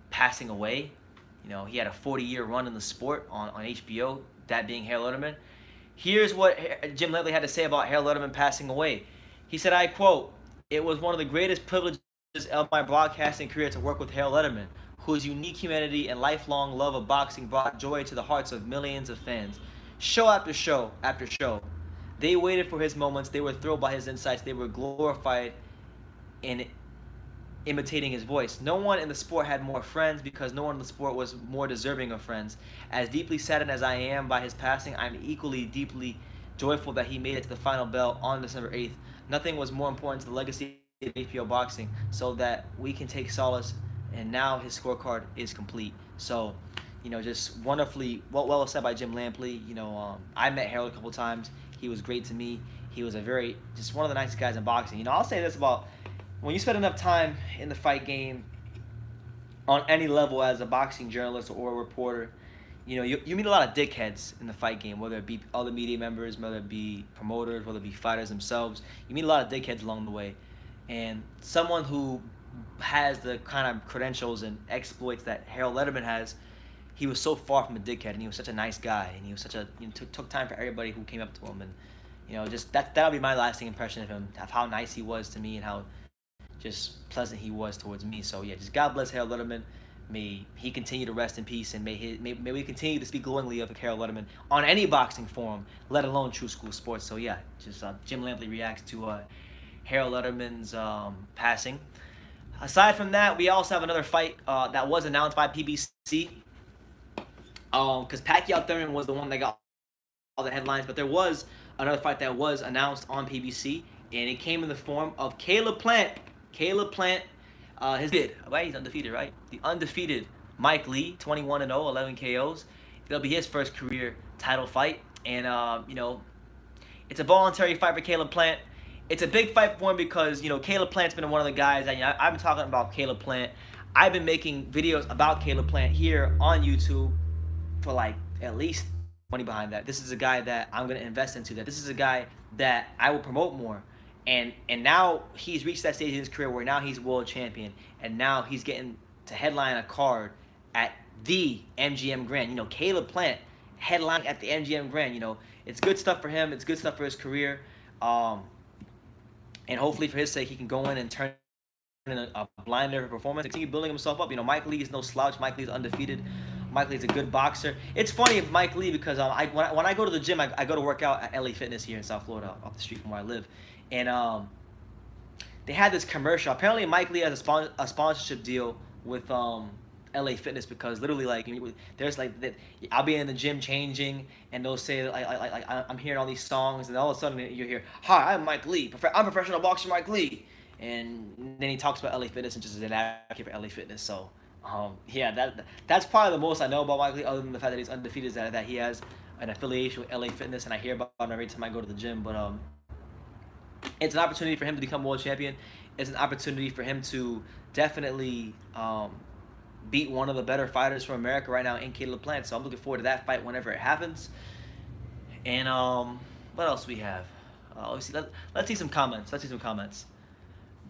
passing away. You know, he had a 40-year run in the sport on HBO, that being Harold Letterman. Here's what Jim Lampley had to say about Harold Letterman passing away. He said, I quote, "It was one of the greatest privileges of my broadcasting career to work with Harold Letterman, whose unique humanity and lifelong love of boxing brought joy to the hearts of millions of fans. Show after show after show, they waited for his moments. They were thrilled by his insights. They were glorified in imitating his voice. No one in the sport had more friends because no one in the sport was more deserving of friends. As deeply saddened as I am by his passing, I'm equally deeply joyful that he made it to the final bell on December 8th. Nothing was more important to the legacy of HBO boxing so that we can take solace, and now his scorecard is complete." So, you know, just wonderfully well said by Jim Lampley. You know, I met Harold a couple times. He was great to me. He was just one of the nicest guys in boxing. You know, I'll say this about when you spend enough time in the fight game on any level as a boxing journalist or a reporter, you know, you meet a lot of dickheads in the fight game, whether it be other media members, whether it be promoters, whether it be fighters themselves. You meet a lot of dickheads along the way. And someone who has the kind of credentials and exploits that Harold Letterman has, he was so far from a dickhead, and he was such a nice guy, and he was took time for everybody who came up to him, and you know, just that'll be my lasting impression of him, of how nice he was to me and how just pleasant he was towards me. So yeah, just God bless Harold Letterman. May he continue to rest in peace, and may we continue to speak glowingly of Harold Letterman on any boxing forum, let alone True School Sports. So yeah, just Jim Lampley reacts to Harold Letterman's passing. Aside from that, we also have another fight that was announced by PBC. Because Pacquiao Thurman was the one that got all the headlines, but there was another fight that was announced on PBC, and it came in the form of Caleb Plant. His bid, right? He's undefeated, right? The undefeated Mike Lee, 21-0, 11 KOs. It'll be his first career title fight. And you know, it's a voluntary fight for Caleb Plant. It's a big fight for him because, you know, Caleb Plant's been one of the guys that, you know, I've been talking about Caleb Plant. I've been making videos about Caleb Plant here on YouTube for like at least money behind that. This is a guy that I'm going to invest into. That this is a guy that I will promote more. And now he's reached that stage in his career where now he's world champion, and now he's getting to headline a card at the MGM Grand. You know, Caleb Plant headlining at the MGM Grand. You know, it's good stuff for him. It's good stuff for his career. And hopefully for his sake, he can go in and turn in a blind nerve performance, continue building himself up. You know, Mike Lee is no slouch. Mike Lee is undefeated. Mike Lee is a good boxer. It's funny of Mike Lee because when I go to the gym, I go to work out at LA Fitness here in South Florida, off the street from where I live, and they had this commercial. Apparently, Mike Lee has a sponsorship deal with LA Fitness because literally, like, there's like that. I'll be in the gym changing, and they'll say like I'm hearing all these songs, and all of a sudden you hear, "Hi, I'm Mike Lee. I'm professional boxer Mike Lee," and then he talks about LA Fitness and just is an advocate for LA Fitness. So yeah, that's probably the most I know about Mike Lee, other than the fact that he's undefeated, is that he has an affiliation with LA Fitness, and I hear about him every time I go to the gym. But it's an opportunity for him to become world champion. It's an opportunity for him to definitely beat one of the better fighters from America right now in Caleb Plant. So I'm looking forward to that fight whenever it happens. And what else we have? Let's see some comments.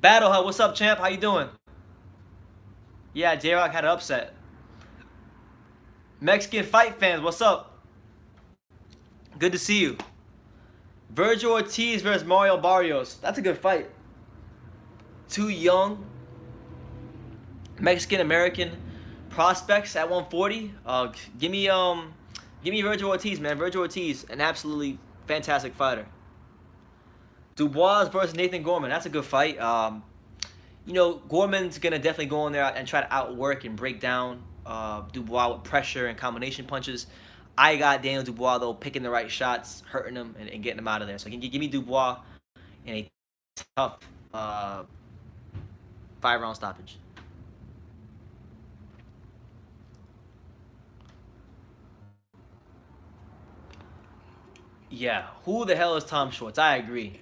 Battle Hub, what's up, champ? How you doing? Yeah, J-Rock had an upset. Mexican fight fans, what's up? Good to see you. Virgil Ortiz versus Mario Barrios. That's a good fight. Two young Mexican-American prospects at 140. Give me Virgil Ortiz, man. Virgil Ortiz, an absolutely fantastic fighter. Dubois versus Nathan Gorman. That's a good fight. You know, Gorman's gonna definitely go in there and try to outwork and break down Dubois with pressure and combination punches. I got Daniel Dubois though picking the right shots, hurting him and getting him out of there. So give me Dubois in a tough 5-round stoppage. Yeah, who the hell is Tom Schwartz? I agree.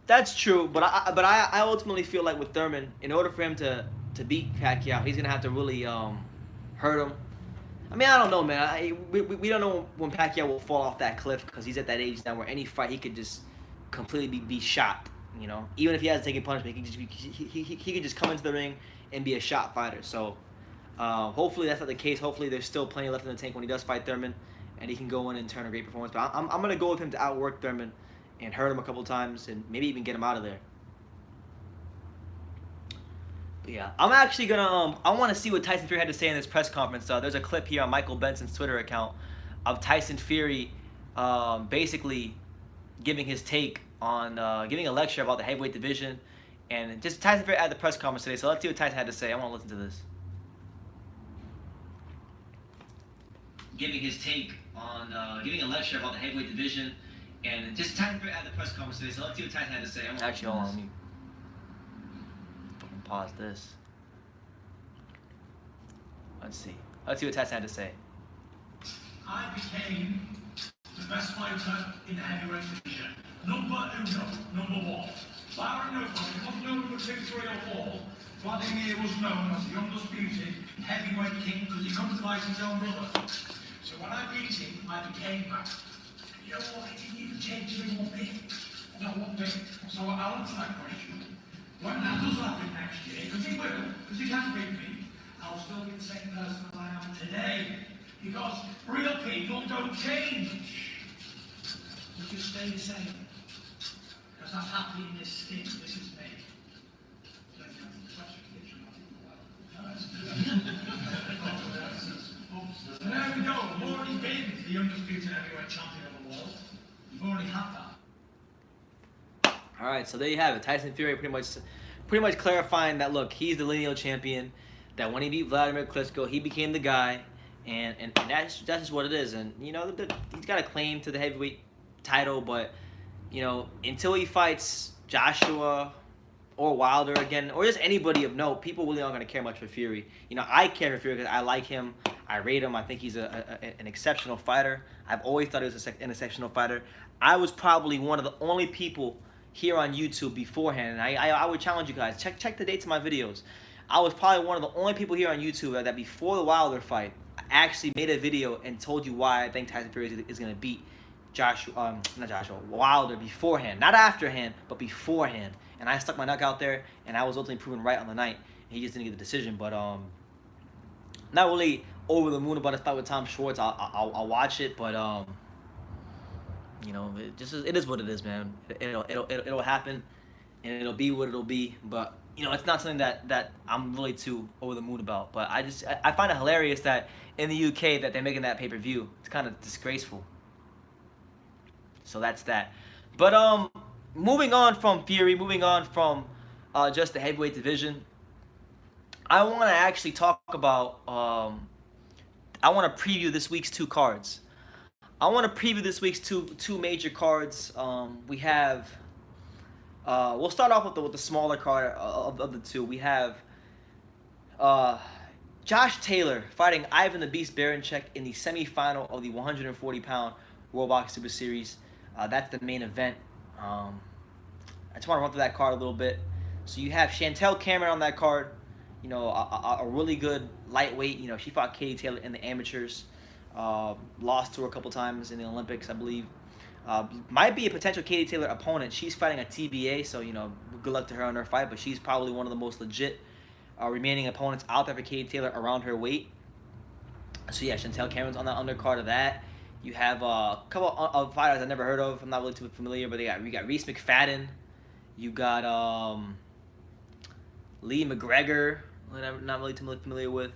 That's true, but I ultimately feel like with Thurman, in order for him to beat Pacquiao, he's gonna have to really hurt him. I mean, I don't know, man. We don't know when Pacquiao will fall off that cliff because he's at that age now where any fight he could just completely be shot. You know, even if he hasn't taken punishment, he could just come into the ring and be a shot fighter. So hopefully that's not the case. Hopefully there's still plenty left in the tank when he does fight Thurman, and he can go in and turn a great performance. But I'm gonna go with him to outwork Thurman and hurt him a couple times and maybe even get him out of there. But yeah, I'm actually gonna I want to see what Tyson Fury had to say in this press conference. There's a clip here on Michael Benson's Twitter account of Tyson Fury basically giving his take on giving a lecture about the heavyweight division, and just Tyson Fury at the press conference today. So let's see what Tyson had to say. I want to listen to this. Giving his take on giving a lecture about the heavyweight division, and just Tyson Fury at the press conference today. So let's see what Tyson had to say. Actually, hold on, let me pause this. Let's see what Tyson had to say.
I became the best fighter in the heavyweight division. Number 1. Barring no fight, it wasn't known for 6, 3 or 4. Vladimir was known as the undisputed heavyweight king because he couldn't fight his own brother. So when I beat him, I became that. You know what? It didn't even change me one bit. Not one bit. So I'll answer that question. When that does happen next year, because he will, because he can beat me, I'll still be the same person as I am today. Because real people don't change. They just stay the same. Because I'm happy in this skin. This is me. So there we go. I've already been the undisputed heavyweight champion of the world. You've already had that.
All right, so there you have it. Tyson Fury pretty much clarifying that, look, he's the lineal champion. That when he beat Vladimir Klitschko, he became the guy, and that's just what it is. And you know, he's got a claim to the heavyweight title, but you know, until he fights Joshua or Wilder again, or just anybody of note, people really aren't going to care much for Fury. You know, I care for Fury because I like him. I rate him. I think he's an exceptional fighter. I've always thought he was an exceptional fighter. I was probably one of the only people here on YouTube beforehand, and I would challenge you guys, check the dates of my videos. I was probably one of the only people here on YouTube that before the Wilder fight, I actually made a video and told you why I think Tyson Fury is going to beat Wilder beforehand, not afterhand, but beforehand. And I stuck my neck out there, and I was ultimately proven right on the night. He just didn't get the decision, but not really over the moon about his fight with Tom Schwartz. I'll watch it, but you know, it is what it is, man. It'll happen, and it'll be what it'll be. But you know, it's not something that I'm really too over the moon about. But I find it hilarious that in the UK that they're making that pay-per-view. It's kind of disgraceful. So that's that. But moving on from Fury, moving on from just the heavyweight division, I want to actually talk about. I want to preview this week's two cards. I want to preview this week's two major cards. We have. We'll start off with the smaller card of the two. We have Josh Taylor fighting Ivan the Beast Baranchyk in the semifinal of the 140-pound World Box Super Series. That's the main event. I just want to run through that card a little bit. So you have Chantel Cameron on that card. You know, a really good lightweight. You know, she fought Katie Taylor in the amateurs. Lost to her a couple times in the Olympics, I believe. Might be a potential Katie Taylor opponent. She's fighting a TBA, so, you know, good luck to her on her fight. But she's probably one of the most legit remaining opponents out there for Katie Taylor around her weight. So, yeah, Chantel Cameron's on the undercard of that. You have a couple of fighters I've never heard of. I'm not really too familiar, but we got Reese McFadden. You got Lee McGregor, not really too familiar with.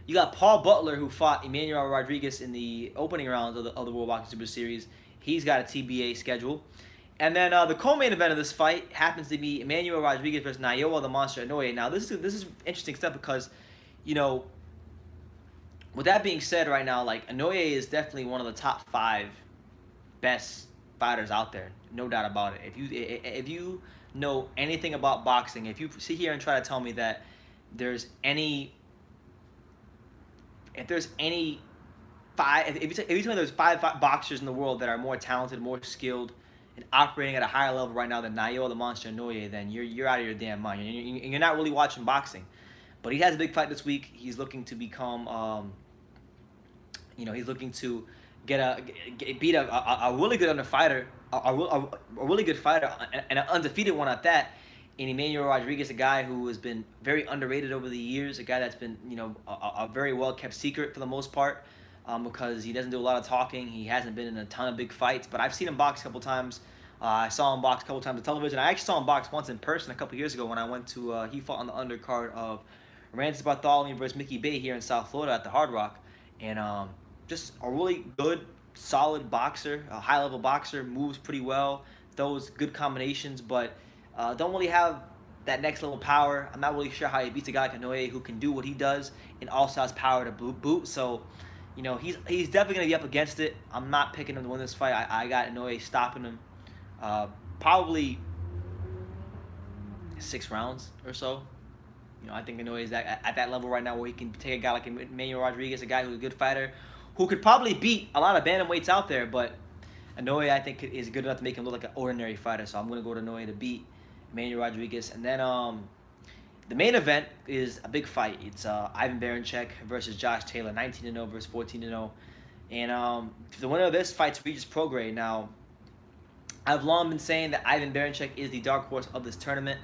You got Paul Butler, who fought Emmanuel Rodriguez in the opening rounds of the World Boxing Super Series. He's got a TBA schedule. And then the co-main event of this fight happens to be Emmanuel Rodriguez versus Naoya the Monster Inoue. Now, this is interesting stuff because, you know, with that being said, right now, like, Inoue is definitely one of the top 5 best fighters out there, no doubt about it. If you know anything about boxing, if you sit here and try to tell me that if there's any 5, if you tell me there's 5 boxers in the world that are more talented, more skilled, and operating at a higher level right now than Naoya the Monster Inoue, then you're out of your damn mind. You're not really watching boxing. But he has a big fight this week. He's looking to become, he's looking to beat a really good fighter, a really good fighter, and an undefeated one at that. And Emmanuel Rodriguez, a guy who has been very underrated over the years, a guy that's been, you know, a very well kept secret for the most part, because he doesn't do a lot of talking. He hasn't been in a ton of big fights, but I've seen him box a couple times. I saw him box a couple times on television. I actually saw him box once in person a couple years ago when I went to. He fought on the undercard of Rances Bartholomew versus Mickey Bay here in South Florida at the Hard Rock, and just a really good, solid boxer, a high-level boxer, moves pretty well, throws good combinations, but don't really have that next level power. I'm not really sure how he beats a guy like Inoue who can do what he does and also has power to boot. So, you know, he's definitely going to be up against it. I'm not picking him to win this fight. I got Inoue stopping him probably 6 rounds or so. You know, I think Inoue is at that level right now where he can take a guy like Emmanuel Rodriguez, a guy who's a good fighter, who could probably beat a lot of bantamweights out there, but Inoue, I think, is good enough to make him look like an ordinary fighter. So I'm going to go to Inoue to beat Emmanuel Rodriguez. And then the main event is a big fight. It's Ivan Baranchyk versus Josh Taylor, 19-0 versus 14-0. And the winner of this fight's Regis Prograis. Now, I've long been saying that Ivan Baranchyk is the dark horse of this tournament.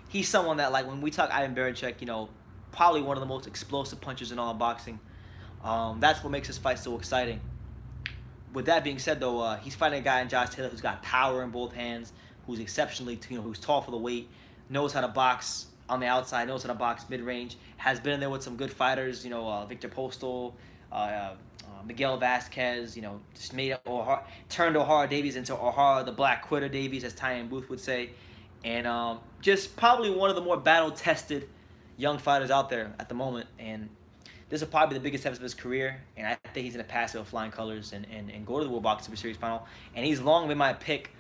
He's someone that, like, when we talk Ivan Baranchyk, you know, probably one of the most explosive punchers in all of boxing. That's what makes this fight so exciting. With that being said, though, he's fighting a guy in Josh Taylor who's got power in both hands, who's exceptionally, who's tall for the weight, knows how to box on the outside, knows how to box mid-range, has been in there with some good fighters, you know, Victor Postal, Miguel Vasquez, you know, just turned O'Hara Davies into O'Hara the Black Quitter Davies, as Ty and Booth would say, and just probably one of the more battle-tested young fighters out there at the moment, and this will probably be the biggest test of his career, and I think he's going to pass it with flying colors and go to the World Boxing Super Series final, and he's long been my pick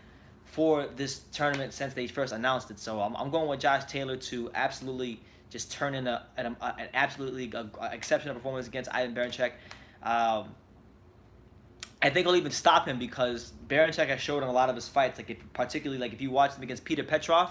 for this tournament since they first announced it. So I'm going with Josh Taylor to absolutely just turn in an absolutely exceptional performance against Ivan Baranchyk. I think he'll even stop him because Baranchyk has showed in a lot of his fights, particularly if you watch him against Peter Petrov,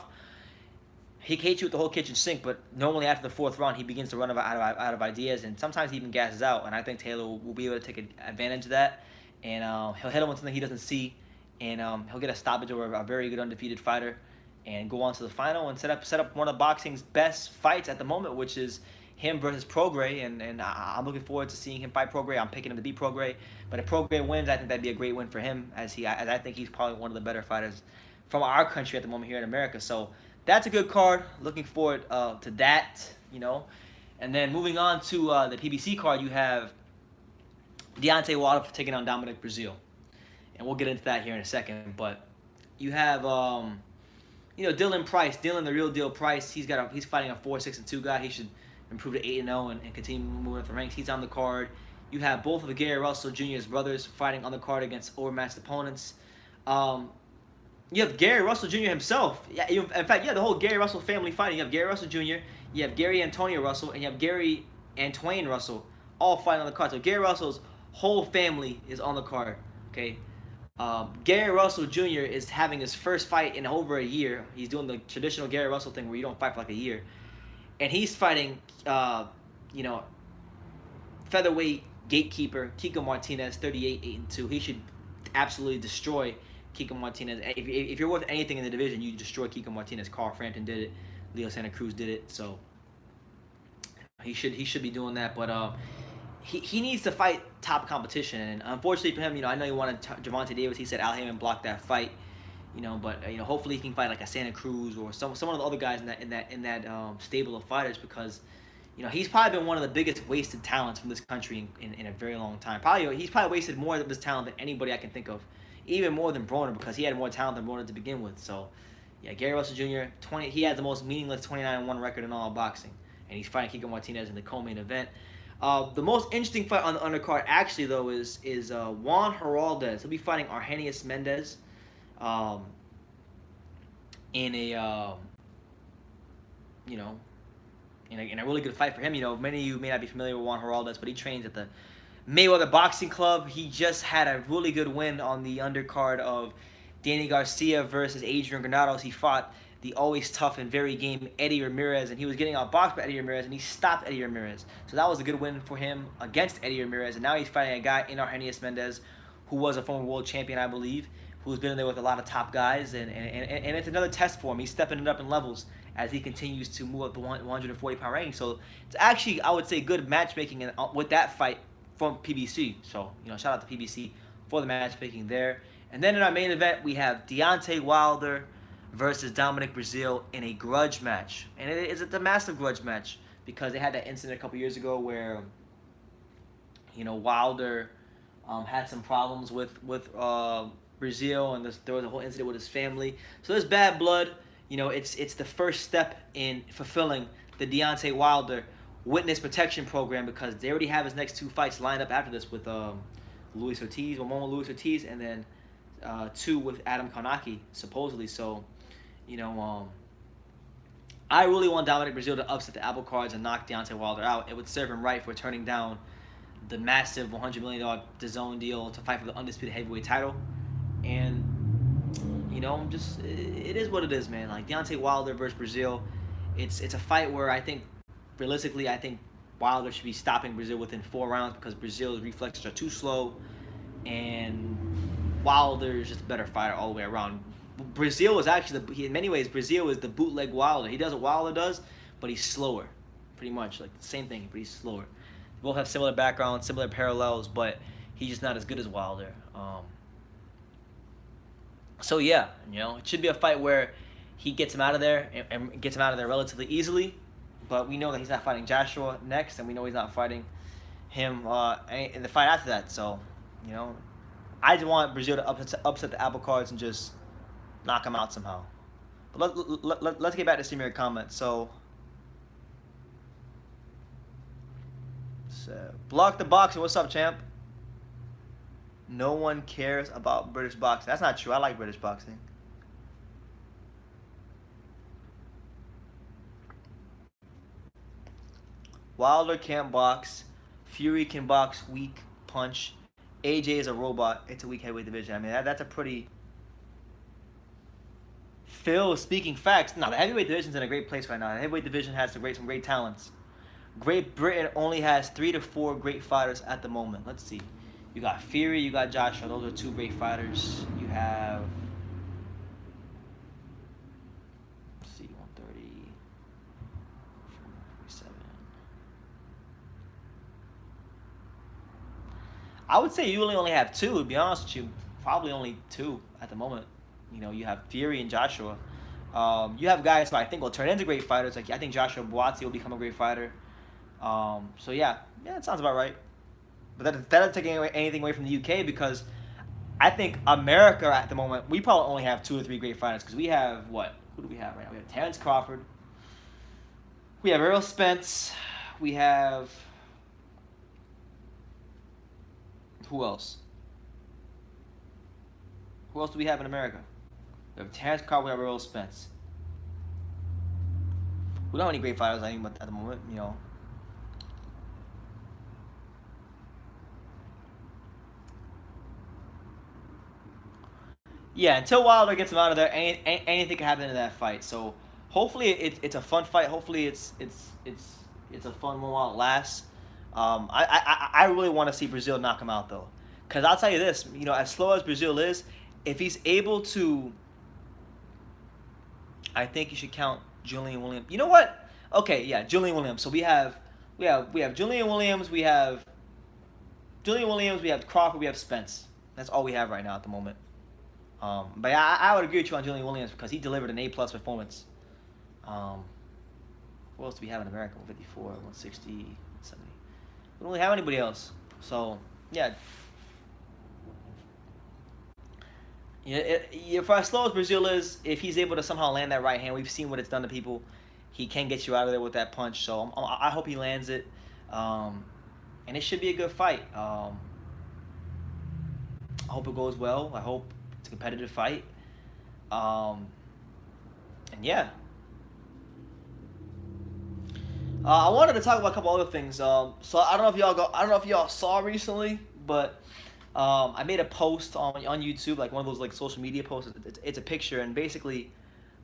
he can hit you with the whole kitchen sink, but normally after the fourth round, he begins to run out of ideas, and sometimes he even gasses out. And I think Taylor will be able to take advantage of that, and he'll hit him with something he doesn't see, and he'll get a stoppage over a very good undefeated fighter, and go on to the final and set up one of boxing's best fights at the moment, which is him versus Prograis, and I'm looking forward to seeing him fight Prograis. I'm picking him to beat Prograis, but if Prograis wins, I think that'd be a great win for him, as I think he's probably one of the better fighters from our country at the moment here in America. So that's a good card. Looking forward to that, And then moving on to the PBC card, you have Deontay Wilder taking on Dominic Breazeale, and we'll get into that here in a second. But you have Dylan Price, Dylan the real deal Price. He's fighting a 4-6-2 guy. He should improve to 8-0 and continue moving up the ranks. He's on the card. You have both of the Gary Russell Jr.'s brothers fighting on the card against overmatched opponents. You have Gary Russell Jr. himself. In fact, the whole Gary Russell family fighting. You have Gary Russell Jr., you have Gary Antonio Russell, and you have Gary Antoine Russell all fighting on the card. So Gary Russell's whole family is on the card. Okay. Gary Russell Jr. is having his first fight in over a year. He's doing the traditional Gary Russell thing where you don't fight for like a year. And he's fighting, featherweight gatekeeper Kiko Martinez, 38-8-2. He should absolutely destroy Kiko Martinez. If you're worth anything in the division, you destroy Kiko Martinez. Carl Frampton did it. Leo Santa Cruz did it. So he should be doing that. But he needs to fight top competition. And unfortunately for him, I know he wanted Gervonta Davis. He said Al Haymon blocked that fight. But hopefully he can fight like a Santa Cruz or some of the other guys in that stable of fighters, because he's probably been one of the biggest wasted talents from this country in a very long time. He's probably wasted more of his talent than anybody I can think of. Even more than Broner, because he had more talent than Broner to begin with. So, Gary Russell Jr., he has the most meaningless 29-1 record in all of boxing. And he's fighting Kiko Martinez in the co-main event. The most interesting fight on the undercard, actually, though, is Juan Heraldez. He'll be fighting Arrhenius Mendez in a really good fight for him. Many of you may not be familiar with Juan Heraldez, but he trains at the Mayweather Boxing Club. He just had a really good win on the undercard of Danny Garcia versus Adrian Granados. He fought the always tough and very game Eddie Ramirez, and he was getting outboxed by Eddie Ramirez, and he stopped Eddie Ramirez. So that was a good win for him against Eddie Ramirez, and now he's fighting a guy in Arrhenius Mendez, who was a former world champion, I believe, who's been in there with a lot of top guys, and it's another test for him. He's stepping it up in levels as he continues to move up the 140-pound ranking. So it's actually, I would say, good matchmaking with that fight from PBC. So, shout out to PBC for the matchmaking there. And then in our main event, we have Deontay Wilder versus Dominic Breazeale in a grudge match. And it's a massive grudge match because they had that incident a couple years ago where, Wilder had some problems with Breazeale, and there was a whole incident with his family. So there's bad blood. It's the first step in fulfilling the Deontay Wilder witness protection program, because they already have his next two fights lined up after this with Luis Ortiz, one with Luis Ortiz, and then two with Adam Kownacki, supposedly. So, I really want Dominic Breazeale to upset the apple cards and knock Deontay Wilder out. It would serve him right for turning down the massive $100 million DAZN deal to fight for the undisputed heavyweight title. And, it is what it is, man. Like, Deontay Wilder versus Breazeale, it's a fight where realistically, I think Wilder should be stopping Breazeale within 4 rounds, because Breazeale's reflexes are too slow, and Wilder is just a better fighter all the way around. Breazeale is actually, in many ways, Breazeale is the bootleg Wilder. He does what Wilder does, but he's slower, pretty much. Like, the same thing, but he's slower. They both have similar backgrounds, similar parallels, but he's just not as good as Wilder. So, yeah, it should be a fight where he gets him out of there, and gets him out of there relatively easily. But we know that he's not fighting Joshua next, and we know he's not fighting him in the fight after that. So, I just want Breazeale to upset the apple cards and just knock him out somehow. But let's get back to some of your comments. So, Block the Boxing. What's up, champ? No one cares about British boxing. That's not true. I like British boxing. Wilder can't box. Fury can box weak punch. AJ is a robot. It's a weak heavyweight division. I mean, that's a pretty... Phil speaking facts. No, the heavyweight division's in a great place right now. The heavyweight division has some great talents. Great Britain only has 3 to 4 great fighters at the moment. Let's see. You got Fury, you got Joshua. Those are 2 great fighters. You have... Let's see, 130... 47... I would say you only have 2, to be honest with you. Probably only 2 at the moment. You know, you have Fury and Joshua. You have guys who I think will turn into great fighters. Like I think Joshua Buatsi will become a great fighter. So yeah, it sounds about right. But that doesn't take anything away from the UK because I think America at the moment we probably only have 2 or 3 great fighters because we have what? Who do we have right now? We have Terrence Crawford. We have Errol Spence. We have who else? Who else do we have in America? We have Terrence Crawford, we have Errol Spence. We don't have any great fighters at the moment, you know. Yeah, until Wilder gets him out of there, anything can happen in that fight. So hopefully it's a fun fight. Hopefully it's a fun one while it lasts. I really want to see Brazil knock him out though, because I'll tell you this, you know, as slow as Brazil is, if he's able to, I think you should count Julian Williams. You know what? Okay, yeah, Julian Williams. So we have Julian Williams, we have Crawford, we have Spence. That's all we have right now at the moment. But I would agree with you on Julian Williams because he delivered an A+ performance. What else do we have in America? 154, 160, 170. We don't really have anybody else. So yeah. Yeah, for as slow as Brazil is, if he's able to somehow land that right hand, we've seen what it's done to people. He can get you out of there with that punch. So I hope he lands it, and it should be a good fight. I hope it goes well. I hope it's a competitive fight. And yeah. I wanted to talk about a couple other things. So I don't know if y'all saw recently, but I made a post on YouTube, like one of those like social media posts. It's a picture, and basically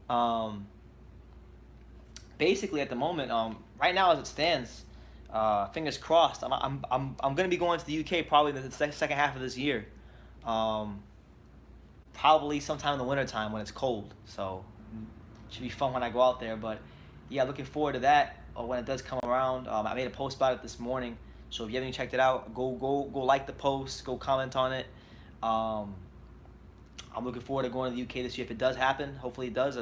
at the moment, right now as it stands, fingers crossed, I'm gonna be going to the UK probably in the second half of this year, probably sometime in the winter time when it's cold. So it should be fun when I go out there. But yeah, looking forward to that when it does come around. I made a post about it this morning. So if you haven't checked it out, go like the post, go comment on it. I'm looking forward to going to the UK this year if it does happen. Hopefully it does.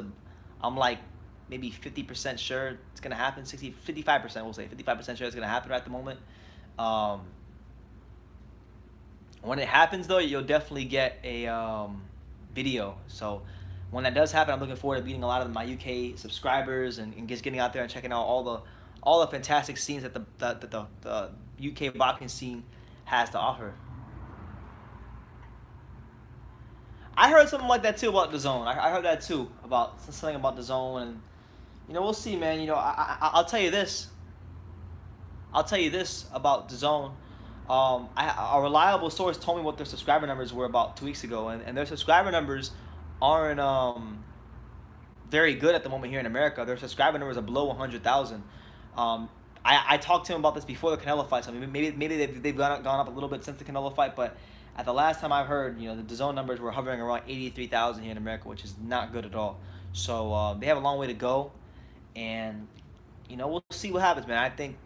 I'm like maybe 50% sure it's gonna happen. 55% we'll say 55% sure it's gonna happen at the moment. When it happens though, you'll definitely get a video. So when that does happen, I'm looking forward to meeting a lot of my UK subscribers and just getting out there and checking out all the fantastic scenes that the UK boxing scene has to offer. I heard something like that too about the zone. I heard that too about something about the zone, and you know, we'll see, man. You know, I'll tell you this. I'll tell you this about the zone. A reliable source told me what their subscriber numbers were about 2 weeks ago, and their subscriber numbers aren't very good at the moment here in America. Their subscriber numbers are below 100,000. I talked to him about this before the Canelo fight. So maybe they've gone up a little bit since the Canelo fight, but at the last time I've heard, you know, the DAZN numbers were hovering around 83,000 here in America, which is not good at all. So they have a long way to go, and you know, we'll see what happens, man. I think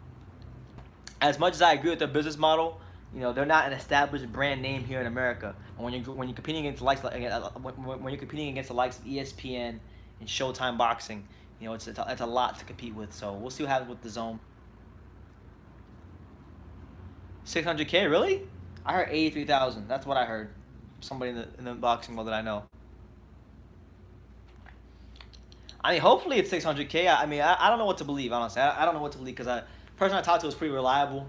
as much as I agree with their business model, you know, they're not an established brand name here in America. And when you're competing against the likes when you're competing against the likes of ESPN and Showtime Boxing, you know, it's a lot to compete with. So we'll see what happens with the zone. 600K, really? I heard 83,000. That's what I heard. Somebody in the boxing world that I know. I mean, hopefully it's 600K. I mean, I don't know what to believe, honestly. I don't know what to believe because the person I talked to was pretty reliable.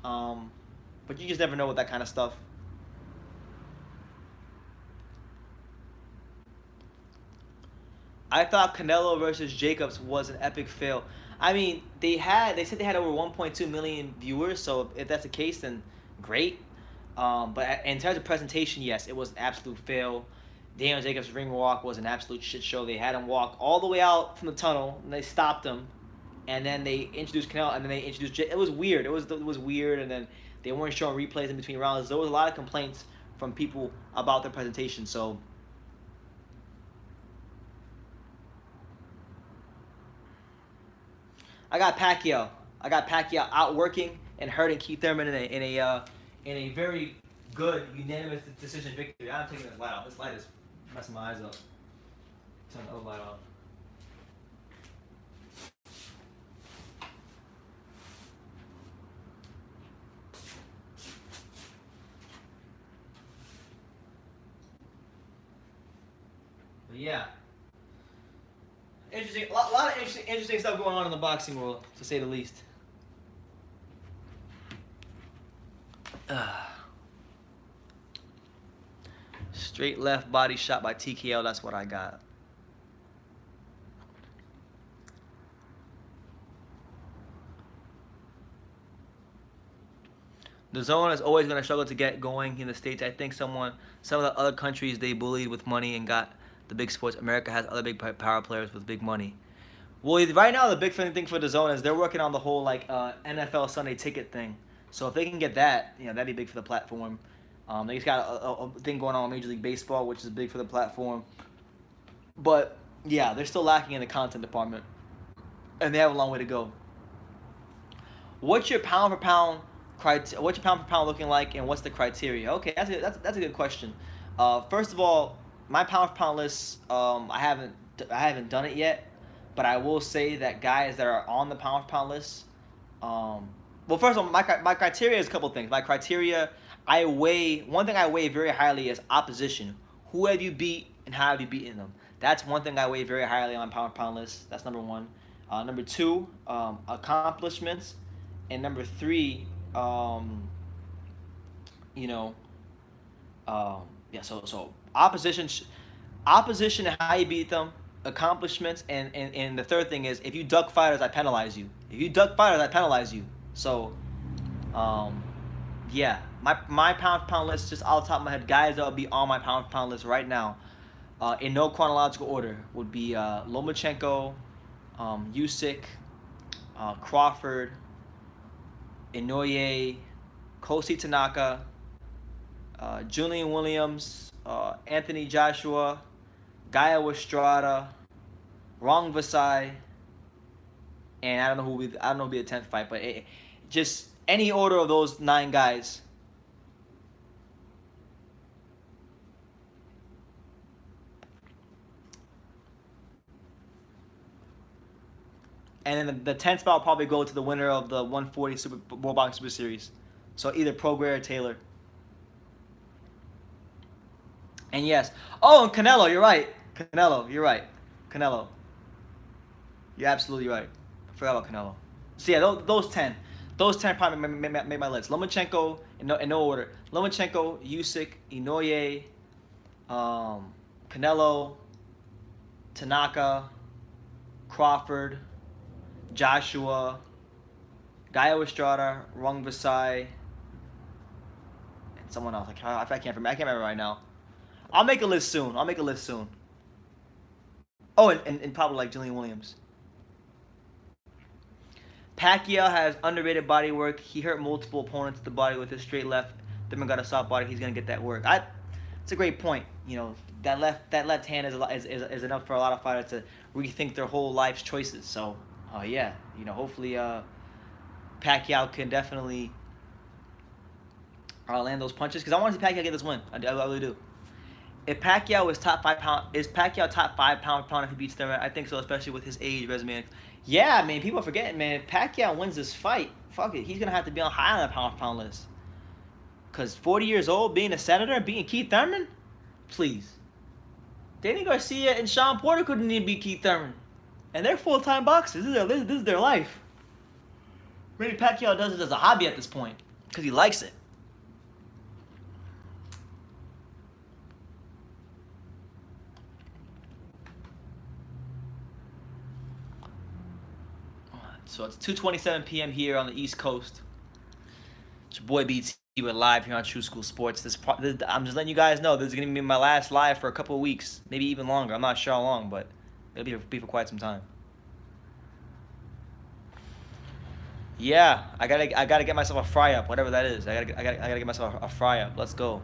But you just never know with that kind of stuff. I thought Canelo versus Jacobs was an epic fail. I mean, they said they had over 1.2 million viewers. So if that's the case, then great. But in terms of presentation, yes, it was an absolute fail. Daniel Jacobs' ring walk was an absolute shit show. They had him walk all the way out from the tunnel, and they stopped him, and then they introduced Canelo, and then they introduced. It was weird. It was weird, and then they weren't showing replays in between rounds. There was a lot of complaints from people about their presentation. So I got Pacquiao. I got Pacquiao outworking and hurting Keith Thurman in a very good unanimous decision victory. I'm taking this light off. This light is messing my eyes up. Turn the other light off. But yeah, interesting. A lot of interesting stuff going on in the boxing world, to say the least. Straight left body shot by TKO. That's what I got. The zone is always going to struggle to get going in the States. I think some of the other countries they bullied with money and got the big sports. America has other big power players with big money. Well, right now the big thing for the zone is they're working on the whole NFL Sunday ticket thing. So if they can get that, that'd be big for the platform. They just got a thing going on with Major League Baseball, which is big for the platform. But yeah, they're still lacking in the content department, and they have a long way to go. What's your pound for pound What's your pound for pound looking like, and what's the criteria? Okay, that's a good question. First of all, my pound for pound list, I haven't done it yet, but I will say that guys that are on the pound for pound list, well, first of all, my criteria is a couple things. My criteria, one thing I weigh very highly is opposition. Who have you beat and how have you beaten them? That's one thing I weigh very highly on my pound for pound list. That's number one. Number two, accomplishments, and number three, yeah. So opposition and how you beat them, accomplishments, and the third thing is if you duck fighters, I penalize you. If you duck fighters, I penalize you. So, yeah, my pound for pound list, just off the top of my head, guys that will be on my pound for pound list right now, in no chronological order, would be Lomachenko, Usyk, Crawford, Inoue, Kosi Tanaka, Julian Williams, Anthony Joshua, Gaia Estrada, Wrong Vasai, and I don't know who will be the 10th fight, but just any order of those 9 guys. And then the 10th spot will probably go to the winner of the 140 Super Bowl Boxing Super Series. So either Prograis or Taylor. And yes. Oh, and Canelo, you're right. Canelo, you're right. Canelo. You're absolutely right. I forgot about Canelo. So yeah, those 10. Those 10 probably made my list. Lomachenko, in no order. Lomachenko, Usyk, Inoue, Canelo, Tanaka, Crawford, Joshua, Gaio Estrada, Wrong Vasai, and someone else. I can't remember right now. I'll make a list soon. Oh, and probably like Julian Williams. Pacquiao has underrated body work. He hurt multiple opponents to the body with his straight left. Thurman got a soft body. He's gonna get that work. It's a great point. That left hand is enough for a lot of fighters to rethink their whole life's choices. So, yeah, hopefully Pacquiao can definitely land those punches, because I want to see Pacquiao get this win. I really do. If Pacquiao is Pacquiao top 5 pound for pound if he beats Thurman? I think so, especially with his age, resume. Yeah, man, people are forgetting, man. If Pacquiao wins this fight, fuck it, he's gonna have to be on high on the pound for pound list. Cause 40 years old, being a senator, beating Keith Thurman, please. Danny Garcia and Sean Porter couldn't even beat Keith Thurman, and they're full-time boxers. This is their life. Maybe Pacquiao does it as a hobby at this point, cause he likes it. So it's 2:27 p.m. here on the East Coast. It's your boy BT. We're live here on True School Sports. I'm just letting you guys know this is gonna be my last live for a couple of weeks, maybe even longer. I'm not sure how long, but it'll be for quite some time. Yeah, I gotta get myself a fry up, whatever that is. I gotta get myself a fry up. Let's go.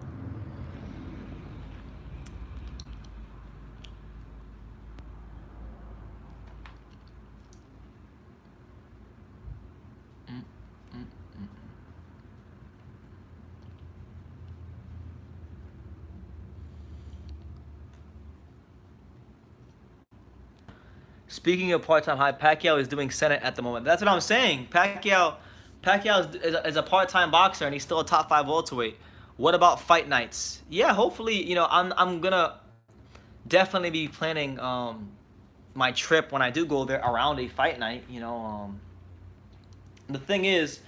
Speaking of part-time high, Pacquiao is doing Senate at the moment. That's what I'm saying. Pacquiao is a part-time boxer, and he's still a top 5 welterweight. What about fight nights? Yeah, hopefully, I'm gonna definitely be planning my trip when I do go there around a fight night. The thing is,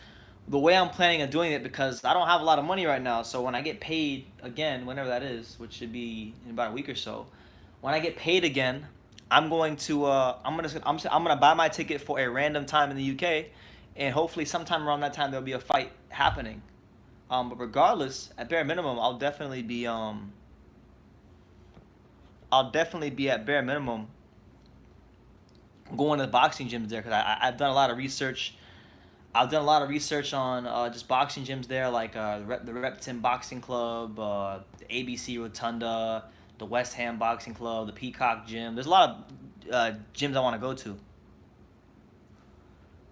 the way I'm planning on doing it, because I don't have a lot of money right now, so when I get paid again, whenever that is, which should be in about a week or so, when I get paid again, I'm gonna buy my ticket for a random time in the UK, and hopefully sometime around that time there'll be a fight happening. But regardless, at bare minimum, I'll definitely be at bare minimum going to the boxing gyms there, because I've done a lot of research. I've done a lot of research on just boxing gyms there, like the Repton Boxing Club, the ABC Rotunda, the West Ham Boxing Club, the Peacock Gym. There's a lot of gyms I want to go to.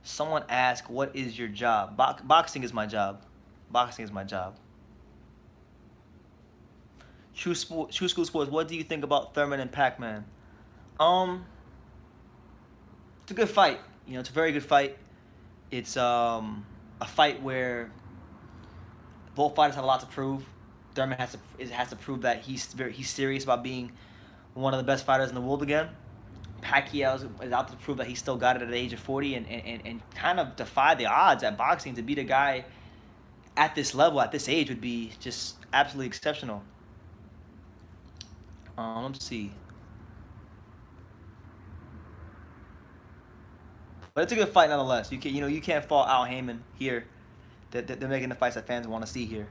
Someone asked, what is your job? Boxing is my job. Boxing is my job. True School Sports, what do you think about Thurman and Pac-Man? It's a good fight. It's a very good fight. It's a fight where both fighters have a lot to prove. Thurman has to prove that he's serious about being one of the best fighters in the world again. Pacquiao is out to prove that he still got it at the age of 40 and kind of defy the odds at boxing. To beat a guy at this level, at this age, would be just absolutely exceptional. Let's see. But it's a good fight nonetheless. You can't fault Al Heyman here. They're making the fights that fans want to see here.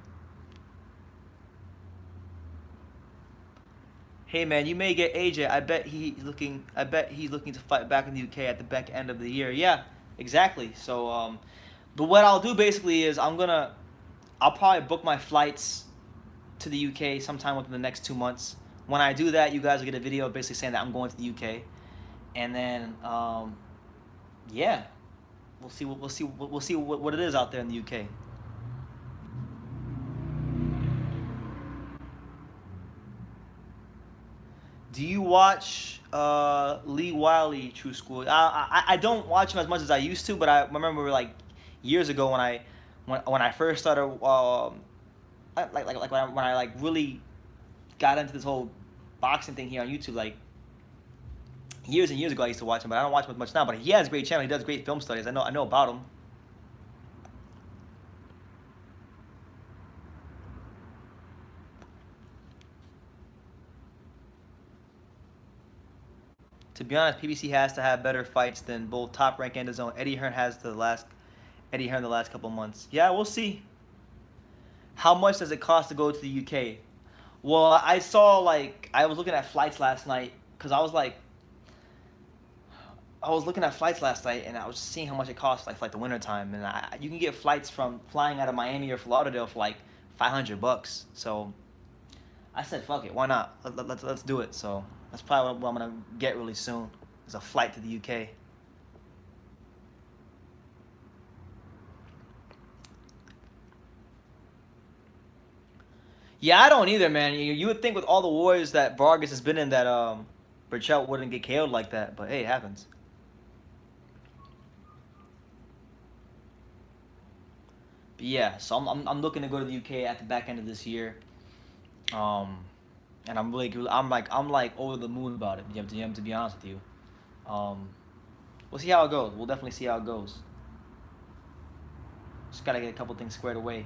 Hey man, you may get AJ. I bet he's looking to fight back in the UK at the back end of the year. Yeah, exactly. So but what I'll do basically is I'll probably book my flights to the UK sometime within the next 2 months. When I do that, you guys will get a video basically saying that I'm going to the UK, and then yeah, we'll see what it is out there in the UK. Do you watch Lee Wiley, True School? I don't watch him as much as I used to, but I remember like years ago when I first started when I like really got into this whole boxing thing here on YouTube, like years and years ago I used to watch him, but I don't watch him much now. But he has a great channel. He does great film studies. I know about him. To be honest, PBC has to have better fights than both Top Rank and DAZN. Eddie Hearn the last couple months. Yeah, we'll see. How much does it cost to go to the UK? Well, I was looking at flights last night, because I was looking at flights last night, and I was just seeing how much it costs like the winter time, and you can get flights from flying out of Miami or Fort Lauderdale for like $500. So I said, fuck it, why not? Let's do it. So that's probably what I'm gonna get really soon. Is a flight to the UK. Yeah, I don't either, man. You would think with all the wars that Vargas has been in that Burchell wouldn't get KO'd like that, but hey, it happens. But yeah, so I'm looking to go to the UK at the back end of this year. And I'm like over the moon about it. To be honest with you, we'll see how it goes. We'll definitely see how it goes. Just gotta get a couple things squared away.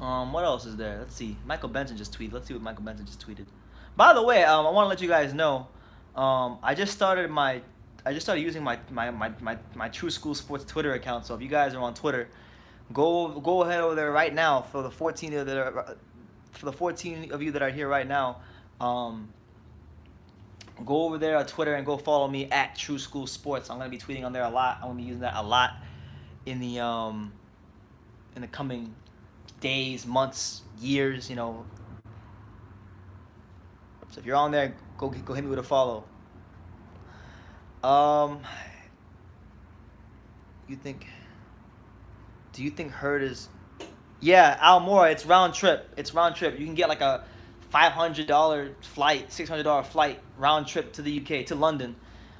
What else is there? Let's see. Michael Benson just tweeted. Let's see what Michael Benson just tweeted. By the way, I want to let you guys know, I just started using my True School Sports Twitter account. So if you guys are on Twitter, go ahead over there right now for the 14 of you that are here right now. Um, Go over there on Twitter and go follow me at True School Sports. I'm gonna be tweeting on there a lot. I'm gonna be using that a lot in the coming days, months, years. So if you're on there, go hit me with a follow. Um, you think? Do you think Hurt is? Yeah, Almora. It's round trip. You can get like a $500 flight, $600 flight round trip to the UK to London,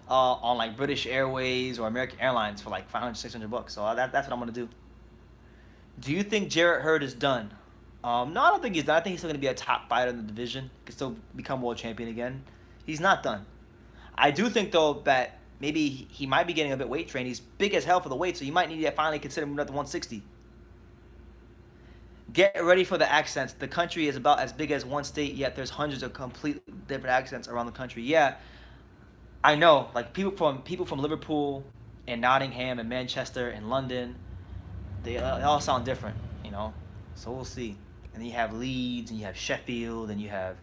on like British Airways or American Airlines for like $500, $600. So that's what I'm gonna do. Do you think Jarrett Hurd is done? No, I don't think he's done. I think he's still gonna be a top fighter in the division. Can still become world champion again. He's not done. I do think though that maybe he might be getting a bit weight trained. He's big as hell for the weight, so you might need to finally consider moving up to 160. Get ready for the accents. The country is about as big as one state, yet there's hundreds of completely different accents around the country. Yeah, I know. Like people from Liverpool and Nottingham and Manchester and London, they all sound different, So we'll see. And then you have Leeds, and you have Sheffield, and you have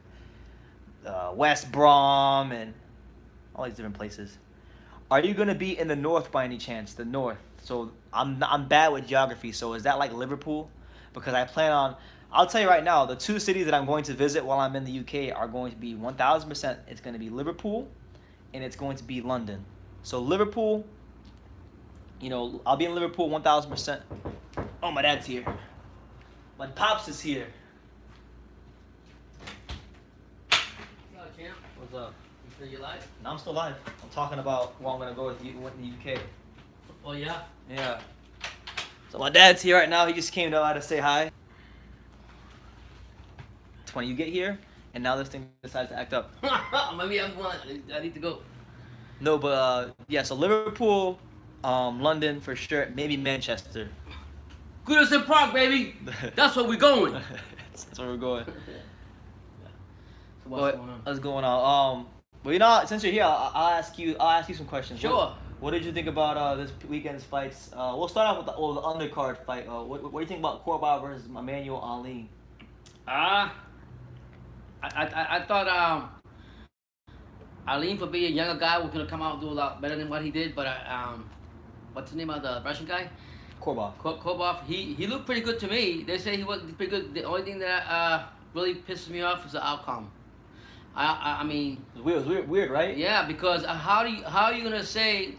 West Brom, and all these different places. Are you gonna be in the north by any chance? The north. So I'm bad with geography. So is that like Liverpool? Because I plan on. I'll tell you right now, the two cities that I'm going to visit while I'm in the UK are going to be 1,000%. It's going to be Liverpool, and it's going to be London. So Liverpool, I'll be in Liverpool 1,000%. Oh, my dad's here. My pops is here.
Yo, champ.
What's up?
You feel you live?
No, I'm still live. I'm talking about where I'm gonna go with you in the UK.
Oh yeah.
Yeah. So my dad's here right now. He just came to say hi. It's when you get here, and now this thing decides to act up.
Maybe I'm going. I need to go.
No, but yeah. So Liverpool, London for sure. Maybe Manchester.
Goodison Park, baby. That's where we're going.
That's where we're going.
So what's
But
going on?
what's going on? Well, since you're here, I'll ask you some questions.
Sure.
What did you think about this weekend's fights? We'll start off with the undercard fight. What do you think about Korba versus Emmanuel Ali?
I thought Aline, for being a younger guy, was gonna come out and do a lot better than what he did. But what's the name of the Russian guy?
Korba.
Kobov. He looked pretty good to me. They say he was pretty good. The only thing that really pisses me off is the outcome. I mean.
It was weird, right?
Yeah, because how are you gonna say?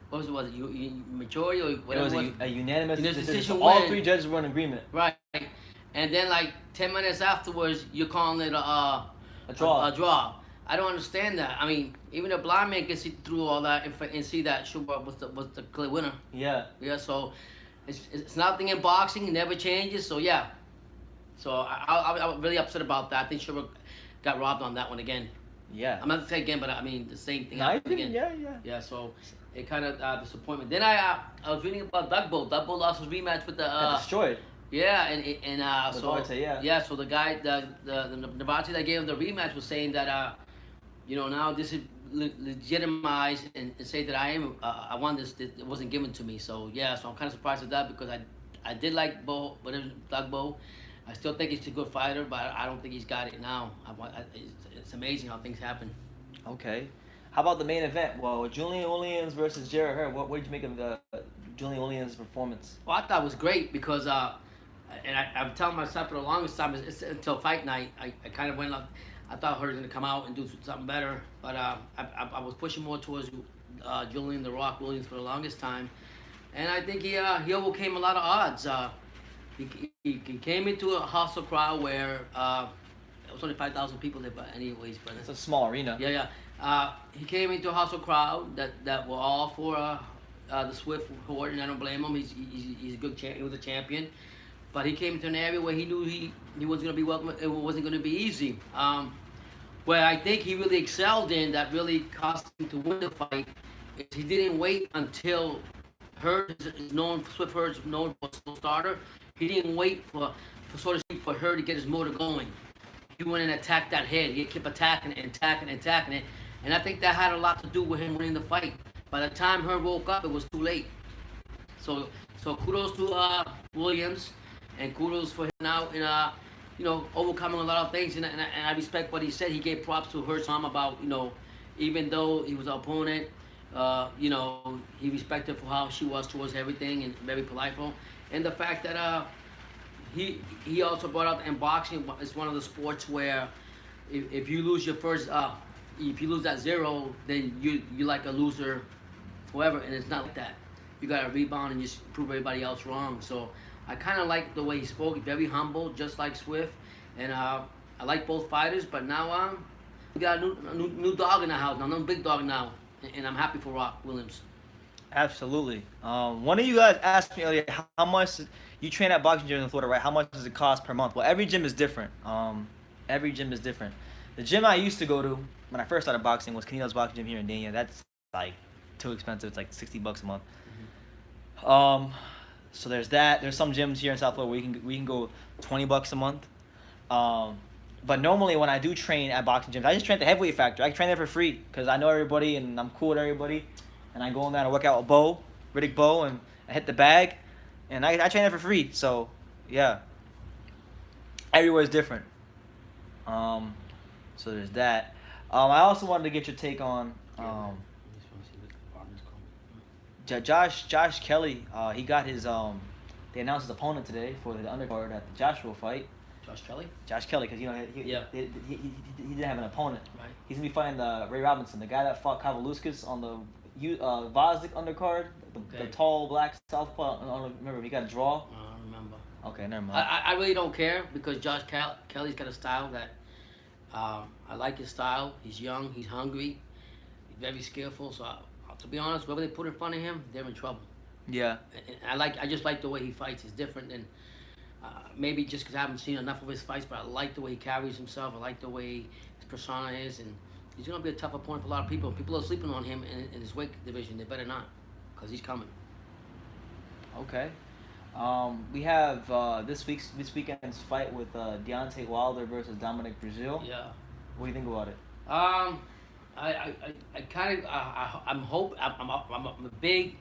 What was it? Majority or whatever
It was a unanimous decision.
decision
So all
win.
three judges were in agreement.
Right, and then like 10 minutes afterwards, you're calling it
A draw.
A draw. I don't understand that. I mean, even a blind man can see through all that and see that Schubert was the clear winner.
Yeah.
Yeah, so it's nothing in boxing. It never changes. So yeah, so I'm really upset about that. I think Schubert got robbed on that one again.
Yeah.
I'm not to say again, but I mean the same thing
No, I
happened
didn't.
again.
Yeah.
Yeah, so it kind of disappointment. Then I was reading about Dugbo. Dugbo lost his rematch with
Got destroyed.
yeah, and so
Deontay, yeah.
yeah, so the guy the Navati that gave him the rematch was saying that now this is legitimized and say that I won this. It wasn't given to me. So yeah, so I'm kind of surprised at that because I did like Dugbo. I still think he's a good fighter, but I don't think he's got it now. It's amazing how things happen.
Okay. How about the main event? Well, Julian Williams versus Jarrett Hurd. What did you make of the Julian Williams' performance?
Well, I thought it was great because, and I'm telling myself for the longest time, it's until fight night, I kind of went up. I thought Hurd was going to come out and do something better, but I was pushing more towards Julian the Rock Williams for the longest time, and I think he overcame a lot of odds. He came into a hostile crowd where it was only 5,000 people there, but anyways, but
It's a small arena.
yeah. He came into a hostile crowd that were all for the Swift Horde, and I don't blame him. He's a good champ. He was a champion, but he came to an area where he knew he wasn't going to be welcome. It wasn't going to be easy. Where I think he really excelled in that really cost him to win the fight is he didn't wait until Swift Herd's known for a slow starter. He didn't wait for so to speak, for her to get his motor going. He went and attacked that head. He kept attacking it, and I think that had a lot to do with him winning the fight. By the time Herb woke up, it was too late. So so kudos to Williams, and kudos for him now in overcoming a lot of things. And I respect what he said. He gave props to Herb Tom about even though he was an opponent, he respected for how she was towards everything and very polite. And the fact that he also brought up in boxing is one of the sports where if you lose your first if you lose that zero, then you like a loser forever, and it's not like that. You got to rebound and just prove everybody else wrong. So I kind of like the way he spoke, very humble, just like Swift, and I like both fighters. But now we got a new dog in the house, now another big dog now, and I'm happy for Rock Williams.
Absolutely. One of you guys asked me earlier how much you train at boxing gyms in Florida, right? How much does it cost per month? Well, every gym is different. Every gym is different. The gym I used to go to when I first started boxing was Canino's Boxing Gym here in Dania. That's like too expensive. It's like $60 a month. So there's that. There's some gyms here in South Florida where we can go $20 a month. But normally when I do train at boxing gyms, I just train at the heavyweight factor. I train there for free because I know everybody and I'm cool with everybody. And I go in there and work out with Riddick Bowe, and I hit the bag, and I train there for free. So yeah, everywhere is different. So there's that. I also wanted to get your take on Josh Kelly. He got his they announced his opponent today for the undercard at the Joshua fight. Josh Kelly, because he didn't have an opponent.
Right.
He's gonna be fighting Ray Robinson, the guy that fought Kavaluskas on the Vozick undercard, the tall black southpaw. I don't remember if he got a draw.
I don't remember.
Okay, never mind.
I really don't care because Josh Kelly's got a style that I like his style. He's young, he's hungry, he's very skillful. So to be honest, whoever they put in front of him, they're in trouble.
Yeah.
And I just like the way he fights. It's different than maybe just because I haven't seen enough of his fights, but I like the way he carries himself. I like the way his persona is, and he's going to be a tough opponent for a lot of people. People are sleeping on him in his weight division. They better not, because he's coming.
Okay. We have this weekend's fight with Deontay Wilder versus Dominic Brazil.
Yeah.
What do you think about it?
I kind of I'm a big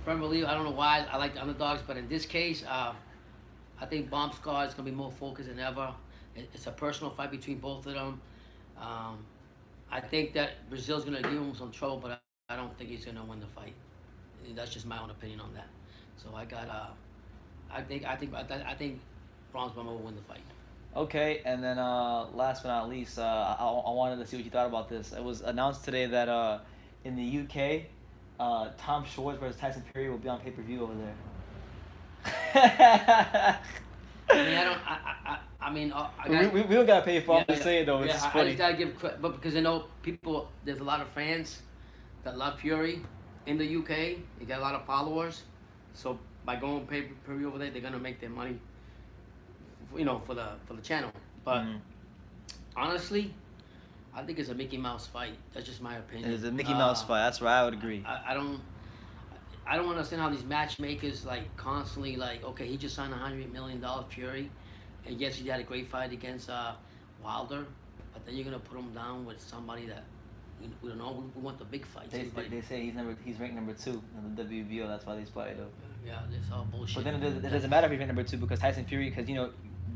firm believer. I don't know why I like the underdogs, but in this case, I think Bomb Squad is gonna be more focused than ever. It's a personal fight between both of them. I think that Brazil's gonna give him some trouble, but I don't think he's gonna win the fight. That's just my own opinion on that. So I think Bronze Bomber will win the fight.
Okay, and then last but not least, I wanted to see what you thought about this. It was announced today that in the UK, Tom Schwartz versus Tyson Fury will be on pay-per-view over there. We don't gotta pay for it. I'm just saying though, it's just funny.
I just gotta give credit, but because I know people, there's a lot of fans that love Fury in the UK. They got a lot of followers, so by going pay-per-view over there, they're gonna make their money, for the channel. But honestly, I think it's a Mickey Mouse fight. That's just my opinion.
It's a Mickey Mouse fight. That's where I would agree.
I don't understand how these matchmakers constantly okay, he just signed $100 million Fury, and yes, he had a great fight against Wilder, but then you're gonna put him down with somebody that we don't know. We want the big fights.
They say he's ranked number 2 in the WBO. That's why he's fighting though.
Yeah, that's all bullshit.
But then it doesn't matter if he's ranked number 2 because Tyson Fury, because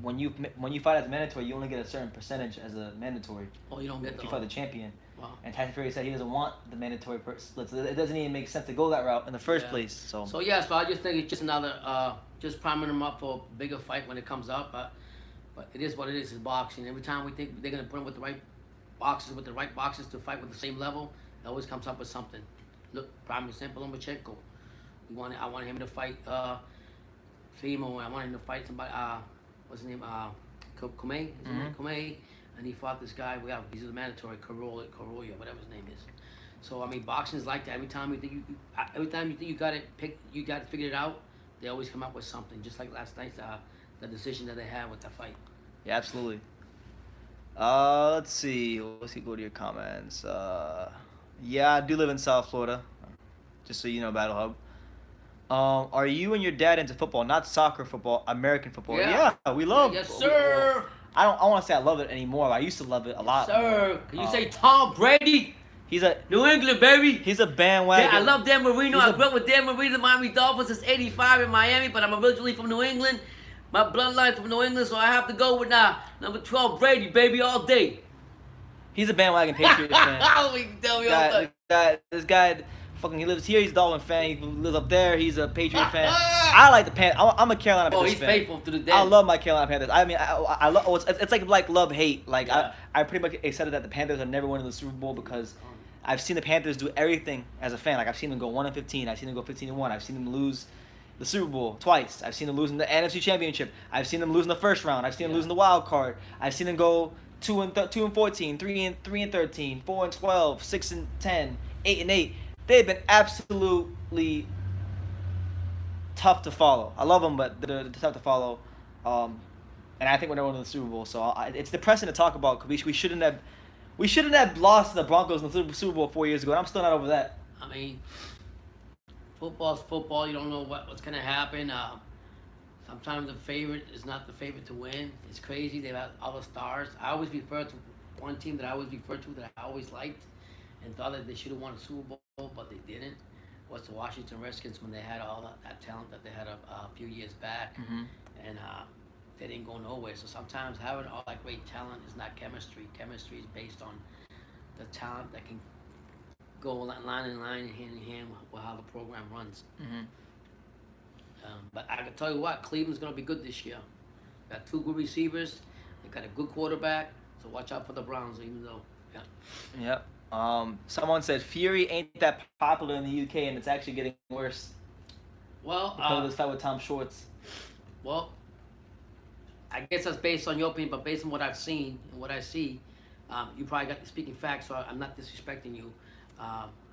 when you fight as a mandatory, you only get a certain percentage as a mandatory.
Oh, you don't get
if you fight the champion.
Wow.
And Tyson Fury said he doesn't want the mandatory split, so it doesn't even make sense to go that route in the first place. So
I just think it's just another just priming them up for a bigger fight when it comes up. But it is what it is. It's boxing. Every time we think they're gonna put him with the right boxes to fight with the same level, it always comes up with something. Look, prime example, Lomachenko. I wanted him to fight Fimo. I wanted him to fight somebody. What's his name? Comey. Comey. And he fought this guy. He's a mandatory Corolla, whatever his name is. So I mean, boxing is like that. Every time you think you got it picked, you got it figured out, they always come up with something. Just like last night's the decision that they had with the fight.
Yeah, absolutely. Let's see. Let's go to your comments. Yeah, I do live in South Florida. Just so you know, Battle Hub. Are you and your dad into football? Not soccer football, American football. Yeah, we love.
Yes, sir.
I want to say I love it anymore. I used to love it a lot.
Sir,
more.
can you say Tom Brady?
He's a
New England, baby.
he's a bandwagon.
Yeah, I love Dan Marino.
He's
I grew up with Dan Marino, the Miami Dolphins since '85 in Miami, but I'm originally from New England. My bloodline's from New England, so I have to go with number 12 Brady, baby, all day.
He's a bandwagon Patriots fan.
Oh, you can tell me all the
This guy, fucking, he lives here. He's a Dolphin fan. He lives up there. He's a Patriot fan. I like the Panthers. I'm a Carolina
Oh,
Panthers
he's
fan.
faithful to the day.
I love my Carolina Panthers. I mean, I love. It's like love hate. Like
Yeah.
I pretty much accepted that the Panthers are never winning the Super Bowl because I've seen the Panthers do everything as a fan. Like I've seen them go 1-15. I've seen them go 15-1. I've seen them lose the Super Bowl twice. I've seen them lose in the NFC Championship. I've seen them lose in the first round. I've seen them lose in the wild card. I've seen them go 2-14, 3-13, 4-12, 6-10, 8-8. They've been absolutely tough to follow. I love them, but they're tough to follow. And I think we're never winning the Super Bowl. So it's depressing to talk about because we shouldn't have lost to the Broncos in the Super Bowl 4 years ago. And I'm still not over that.
I mean, football's football. You don't know what's going to happen. Sometimes the favorite is not the favorite to win. It's crazy. They've had other stars. I always refer to one team that I always liked and thought that they should have won a Super Bowl, but they didn't. Was the Washington Redskins when they had all that talent that they had a few years back, and they didn't go nowhere. So sometimes having all that great talent is not chemistry. Chemistry is based on the talent that can go line in line, hand in hand with how the program runs. But I can tell you what, Cleveland's going to be good this year. Got two good receivers. They got a good quarterback. So watch out for the Browns, even though,
Yep. Someone said Fury ain't that popular in the UK, and it's actually getting worse
Well,
because of this fight with Tom Schwartz.
well, I guess that's based on your opinion, but based on what I've seen and what I see, you probably got the speaking facts, so I'm not disrespecting you.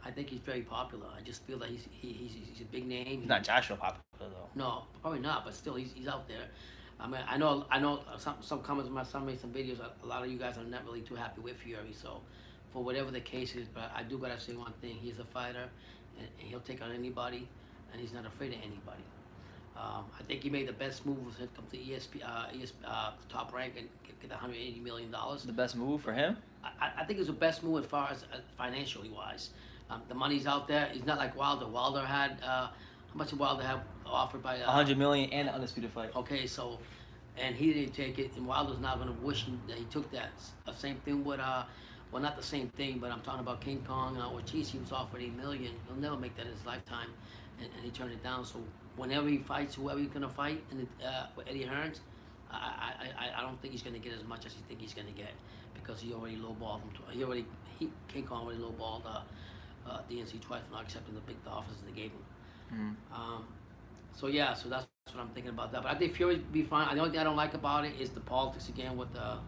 I think he's very popular. I just feel that he's a big name.
He's not Joshua popular though.
No, probably not, but still, he's out there. I mean, I know some comments. My son made some videos. A lot of you guys are not really too happy with Fury, so for whatever the case is, but I do gotta say one thing: he's a fighter, and he'll take on anybody, and he's not afraid of anybody. I think he made the best move when it comes to top rank and get $180 million.
The best move for him?
I think it's the best move as far as financially wise. The money's out there. He's not like Wilder. Wilder had how much did Wilder have offered by
$100 million and an undisputed fight.
Okay, so and he didn't take it, and Wilder's not gonna wish that he took that. Same thing with well, not the same thing, but I'm talking about King Kong Ortiz. He was offered $8 million. He'll never make that in his lifetime, and he turned it down. So whenever he fights, whoever he's gonna fight, and with Eddie Hearns, I don't think he's gonna get as much as he think he's gonna get because he already lowballed him. King Kong already lowballed DNC twice for not accepting the big offers they gave him. So yeah, so that's what I'm thinking about that. But I think Fury would be fine. The only thing I don't like about it is the politics again with the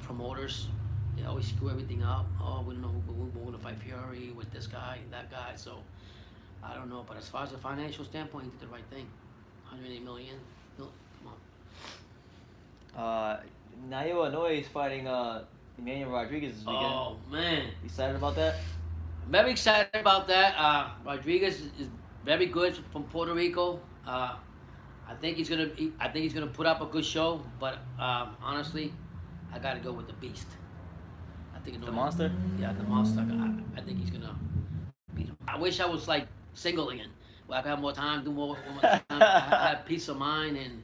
promoters. They always screw everything up. Oh, we don't know who we're going to fight Fury with this guy and that guy. So I don't know. But as far as the financial standpoint, he did the right thing. $108 million. Come on.
Nayo Inoue is fighting Emmanuel Rodriguez this weekend.
Oh man,
You excited about that?
I'm very excited about that. Rodriguez is very good from Puerto Rico. I think he's gonna put up a good show. But honestly, I got to go with the Beast. I think
The Monster?
Yeah, the Monster. I think he's gonna beat him. I wish I was like single again, where I could have more time, do more with my time. I had peace of mind and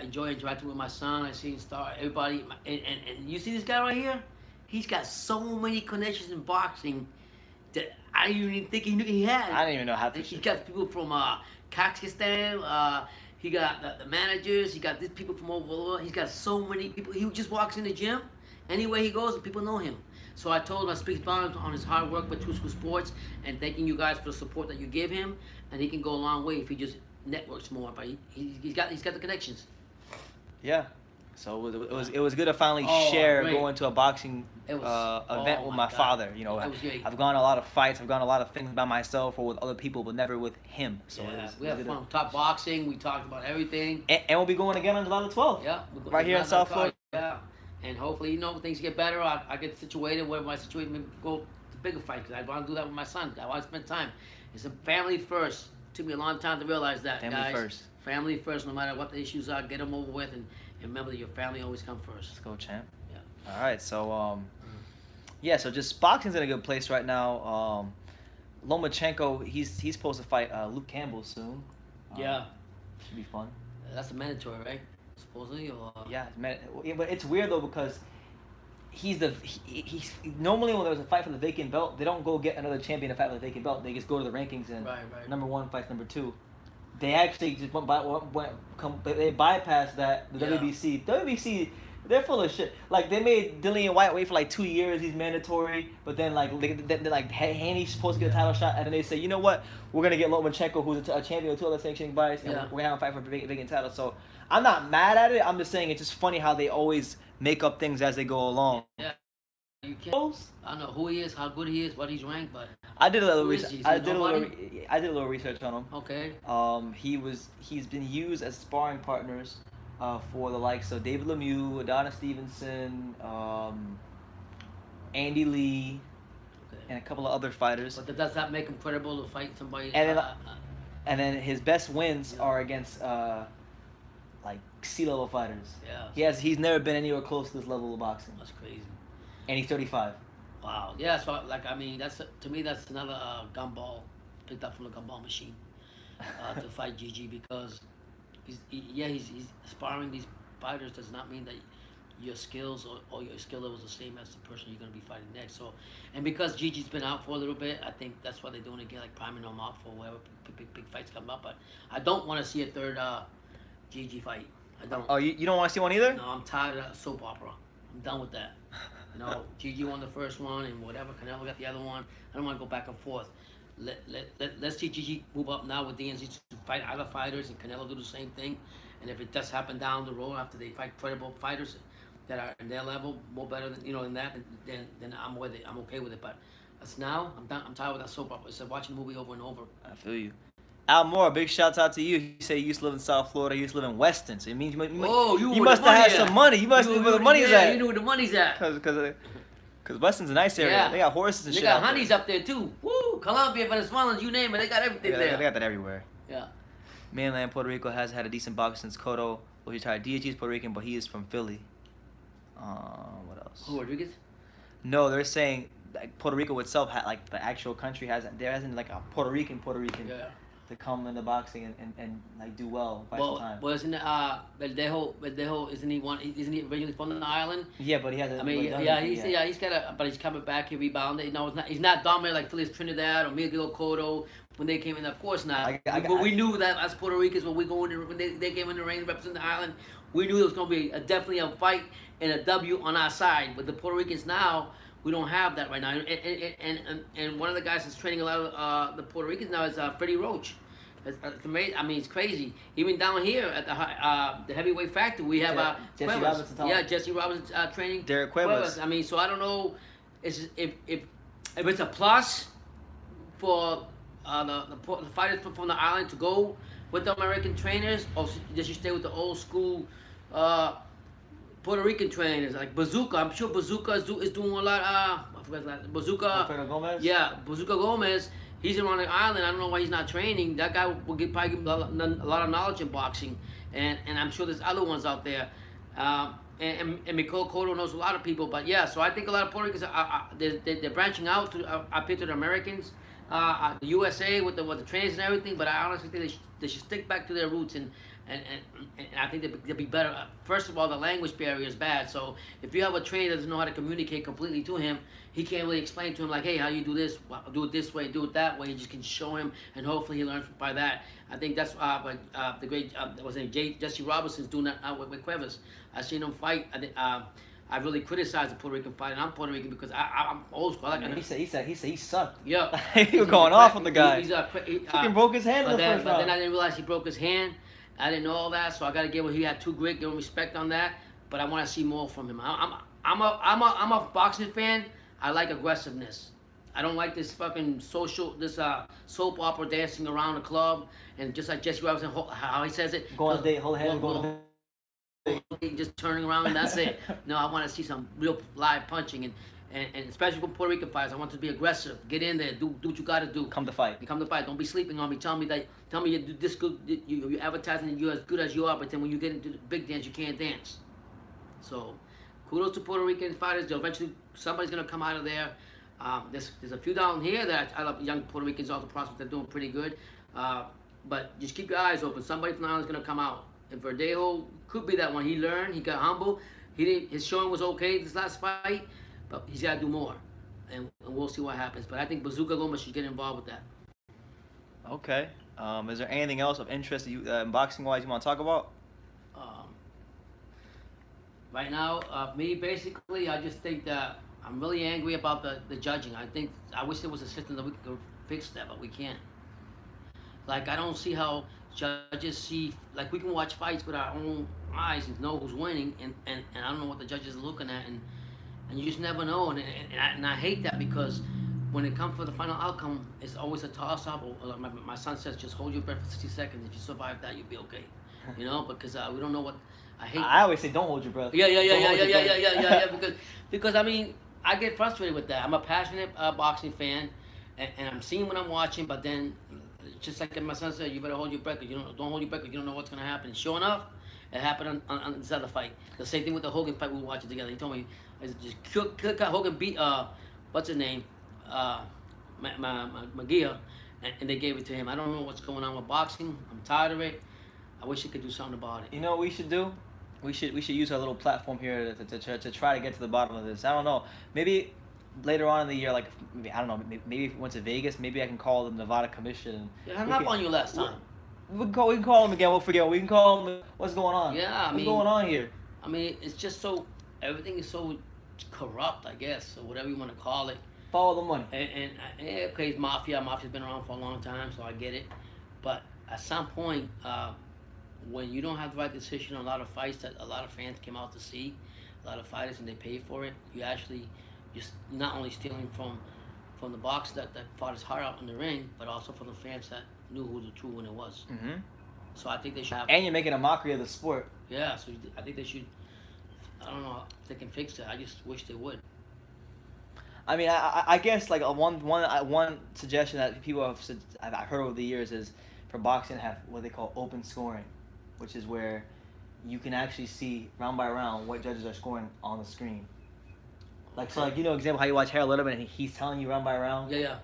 enjoy interacting with my son. I see everybody, and you see this guy right here. He's got so many connections in boxing that I didn't even think he knew he had.
I didn't even know half this
He's
shit.
got people from Kazakhstan. He got the managers. He got these people from over. He's got so many people. He just walks in the gym. Anywhere he goes, people know him. So I told him I speak volumes on his hard work with True School Sports and thanking you guys for the support that you give him. And he can go a long way if he just networks more. But he's got the connections.
Yeah. So it was good to finally
Oh,
share
great.
going to a boxing
It was-
event
oh
with
my
my
God.
father. You know,
That was great.
I've gone to a lot of fights. I've gone to a lot of things by myself or with other people, but never with him. So
Yeah, we
it
had
was
fun.
good.
Talk boxing. We talked about everything.
And we'll be going again on July the 12th.
Yeah.
Right here in South Florida.
Yeah. And hopefully, things get better. I get situated where my situation maybe go to bigger fight because I want to do that with my son. I want to spend time. It's a family first. It took me a long time to realize that,
Family
guys.
first.
family first, no matter what the issues are. Get them over with, and remember that your family always come first.
Let's go, champ.
Yeah.
All right, so yeah, so just boxing's in a good place right now. Lomachenko, he's supposed to fight Luke Campbell soon.
Yeah.
Should be fun.
That's a mandatory, right? Supposedly, or
Yeah, man, but it's weird though because he's normally when there's a fight for the vacant belt, they don't go get another champion to fight for the vacant belt. They just go to the rankings and
Right.
number one fights number two. They actually just they bypassed that the
Yeah.
WBC, they're full of shit. Like they made Dillian White wait for like 2 years. He's mandatory, but then they're like Haney's supposed to get a title shot, and then they say, you know what, we're gonna get Lomachenko, who's a champion with 2 other sanctioning bodies, and
Yeah.
we're gonna fight for a vacant title. So I'm not mad at it. I'm just saying it's just funny how they always make up things as they go along.
Yeah. You can't. I don't know who he is, how good he is, what he's ranked, but
I did a little
Who is
research.
he? Is
I
he
did a little.
nobody?
I did a little research on him.
okay.
He's been used as sparring partners for the likes of David Lemieux, Adonis Stevenson, Andy Lee,
Okay.
and a couple of other fighters.
But does that make him credible to fight somebody?
And then- And then his best wins
Yeah.
are against like C-level fighters.
yeah.
He's never been anywhere close to this level of boxing,
That's crazy.
and he's 35.
Wow. Yeah. So like, I mean, to me that's another gumball picked up from the gumball machine to fight Gigi because he's sparring these fighters does not mean that your skills or your skill level is the same as the person you're going to be fighting next. So, and because Gigi's been out for a little bit, I think that's why they're doing it again, like priming them out for whatever big fights come up. But I don't want to see a third Gigi fight. I don't.
Oh, you don't want to see one either?
No, I'm tired of that soap opera. I'm done with that. You know, Gigi won the first one and whatever, Canelo got the other one. I don't want to go back and forth. Let's see Gigi move up now with DNC to fight other fighters and Canelo do the same thing. And if it does happen down the road after they fight credible fighters that are in their level, more better than than that, then I'm with it. I'm okay with it. But that's now, I'm done. I'm tired with that soap opera. It's like watching the movie over and over.
I feel you. Al Moore, big shouts out to you. You say you used to live in South Florida. You used to live in Weston. So it means you must have had some money. You must know where the money's at.
You know where the money's at.
Because Weston's a nice area.
Yeah.
They got horses and
They
shit.
got
out there.
honeys up there too. Woo! Colombia, Venezuela, you name it. They got everything
Yeah,
there.
they got that everywhere.
Yeah.
Mainland Puerto Rico has had a decent boxer since Cotto was retired. DHG is Puerto Rican, but he is from Philly. What else?
Who, Rodriguez?
No, they're saying like Puerto Rico itself, like the actual country there hasn't like a Puerto Rican
Yeah.
to come into boxing and like do well by some time.
Well, isn't Verdejo? Isn't he originally from the island?
Yeah, but he hasn't.
I mean, he's got a, but he's coming back. He rebounded. You know, he's not dominant like Philly's Trinidad or Miguel Cotto when they came in. Of course not. But we knew that as Puerto Ricans when they came in the ring to represent the island, we knew there was going to be definitely a fight and a W on our side. But the Puerto Ricans now, we don't have that right now. And one of the guys that's training a lot of the Puerto Ricans now is Freddie Roach. It's amazing. I mean, it's crazy. Even down here at the heavyweight factory, we have
Jesse
Cuevas.
Robinson.
Yeah, Jesse Robinson training.
Derek Cuevas.
I mean, so I don't know if it's a plus for the fighters from the island to go with the American trainers, or does you stay with the old school Puerto Rican trainers like Bazooka? I'm sure Bazooka is doing a lot. I forgot that Bazooka.
Alfredo Gomez.
Yeah, Bazooka Gomez. He's around the island. I don't know why he's not training. That guy will probably give him a lot of knowledge in boxing, and I'm sure there's other ones out there. And Miguel Cotto knows a lot of people, but yeah. So I think a lot of Puerto Ricans they're branching out to up here to the Americans, the USA with the trainers and everything. But I honestly think they should stick back to their roots and I think they'll be better. First of all, the language barrier is bad. So if you have a trainer that doesn't know how to communicate completely to him, he can't really explain to him like, hey, how you do this? Do it this way, do it that way. You just can show him, and hopefully he learns by that. I think that's the great Jesse Robinson's doing that with Cuevas. I seen him fight. I really criticized the Puerto Rican fight, and I'm Puerto Rican because I'm old school.
He said he sucked.
Yeah,
he was going off on the guy.
He
fucking broke his hand in the first round.
But then I didn't realize he broke his hand. I didn't know all that, so I got to give him. He had too great, give him respect on that. But I want to see more from him. I'm a boxing fan. I like aggressiveness. I don't like this fucking soap opera dancing around the club and just like Jesse Robinson, how he says it.
Go on date, hold hands, go on date.
Just turning around and that's it. No, I want to see some real live punching and especially for Puerto Rican fighters, I want to be aggressive. Get in there, do what you got to do.
Come to fight.
Come to fight. Don't be sleeping on me. Tell me you do this good. You're advertising that you're as good as you are, but then when you get into the big dance, you can't dance. So, kudos to Puerto Rican fighters. Eventually, somebody's gonna come out of there. There's a few down here that I love. Young Puerto Ricans, also prospects, they're doing pretty good. But just keep your eyes open. Somebody from the island's gonna come out. And Verdejo could be that one. He learned. He got humble. His showing was okay this last fight, but he's got to do more. And we'll see what happens. But I think Bazooka Loma should get involved with that.
Okay. Is there anything else of interest that you, boxing-wise, you want to talk about?
Right now, me basically, I just think that I'm really angry about the judging. I wish there was a system that we could fix that, but we can't. Like, I don't see how judges see, like, we can watch fights with our own eyes and know who's winning, and I don't know what the judges are looking at, and you just never know, and I hate that, because when it comes for the final outcome, it's always a toss-up. Or like my son says, just hold your breath for 60 seconds. If you survive that, you'll be okay. You know, because we don't know what.
I always say, don't hold your breath.
Yeah. Because I mean, I get frustrated with that. I'm a passionate boxing fan, and I'm seeing what I'm watching. But then, just like my son said, you better hold your breath. Cause don't hold your breath. Cause you don't know what's gonna happen. Sure enough, it happened on this other fight. The same thing with the Hogan fight we were watching together. He told me, I just Hogan beat what's his name, Magia, and they gave it to him. I don't know what's going on with boxing. I'm tired of it. I wish he could do something about it.
You know what we should do? We should use our little platform here to try to get to the bottom of this. I don't know. Maybe later on in the year, like, I don't know. Maybe if we went to Vegas, maybe I can call the Nevada Commission.
Yeah, hung up on you last time.
We can call them again. We'll forget. We can call them. What's going on?
Yeah,
what's going on here?
I mean, it's just so, everything is so corrupt, I guess, or whatever you want to call it.
Follow the money.
And okay, it's mafia. Mafia's been around for a long time, so I get it. But at some point, when you don't have the right decision on a lot of fights that a lot of fans came out to see, a lot of fighters, and they pay for it, you're not only stealing from the box that fought his heart out in the ring, but also from the fans that knew who the true winner was.
Mm-hmm.
So I think they should have.
And you're making a mockery of the sport.
Yeah, so I think they should. I don't know if they can fix it. I just wish they would.
I mean, I guess like one suggestion that people I've heard over the years is for boxing to have what they call open scoring, which is where you can actually see round by round what judges are scoring on the screen. Like, so, like, you know, example how you watch Harold Letterman and he's telling you round by round.
Yeah.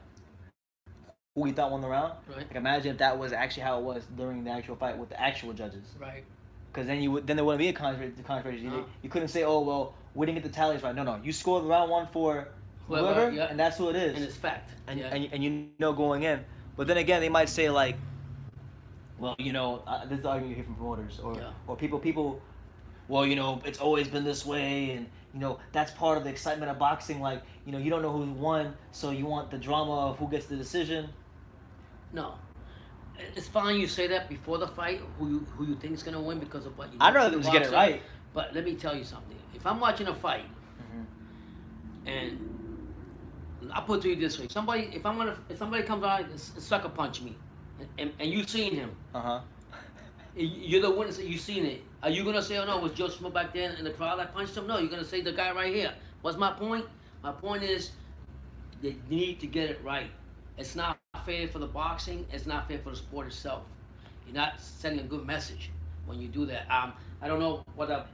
Who he thought won the round.
Right.
Like, imagine if that was actually how it was during the actual fight with the actual judges.
Right.
Because then there wouldn't be a controversy. You couldn't say, oh well, we didn't get the tallies right. No, you scored round one for whoever,
yeah.
and that's who it is.
And it's fact.
And you know going in. But then again, they might say like, well, you know, this is the argument you hear from promoters or people. Well, you know, it's always been this way, and you know that's part of the excitement of boxing. Like, you know, you don't know who won, so you want the drama of who gets the decision.
No, it's fine you say that before the fight, who you think is gonna win because of what you.
I'd rather them just get it right.
But let me tell you something. If I'm watching a fight, and I'll put it to you this way: if somebody comes out and sucker punch me, and you seen him, you're the witness that you seen it. Are you gonna say, oh no, it was Joe Schmo back then in the crowd that punched him? No, you're gonna say the guy right here. What's my point? My point is, they need to get it right. It's not fair for the boxing. It's not fair for the sport itself. You're not sending a good message when you do that. I don't know what the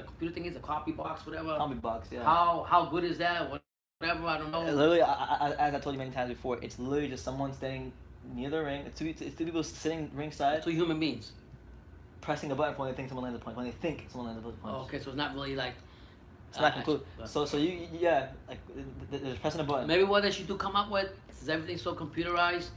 computer thing is, the copy box, whatever.
Copy box, yeah.
How good is that? Whatever, I don't know.
Literally, as I told you many times before, it's literally just someone standing near the ring. It's two people sitting ringside.
Two human beings.
Pressing a button when they think someone lands a punch. When they think someone lands a punch.
Oh, okay, so it's not really like.
It's not concluded. So you like they're pressing a button.
Maybe what they should do come up with, since everything's so computerized,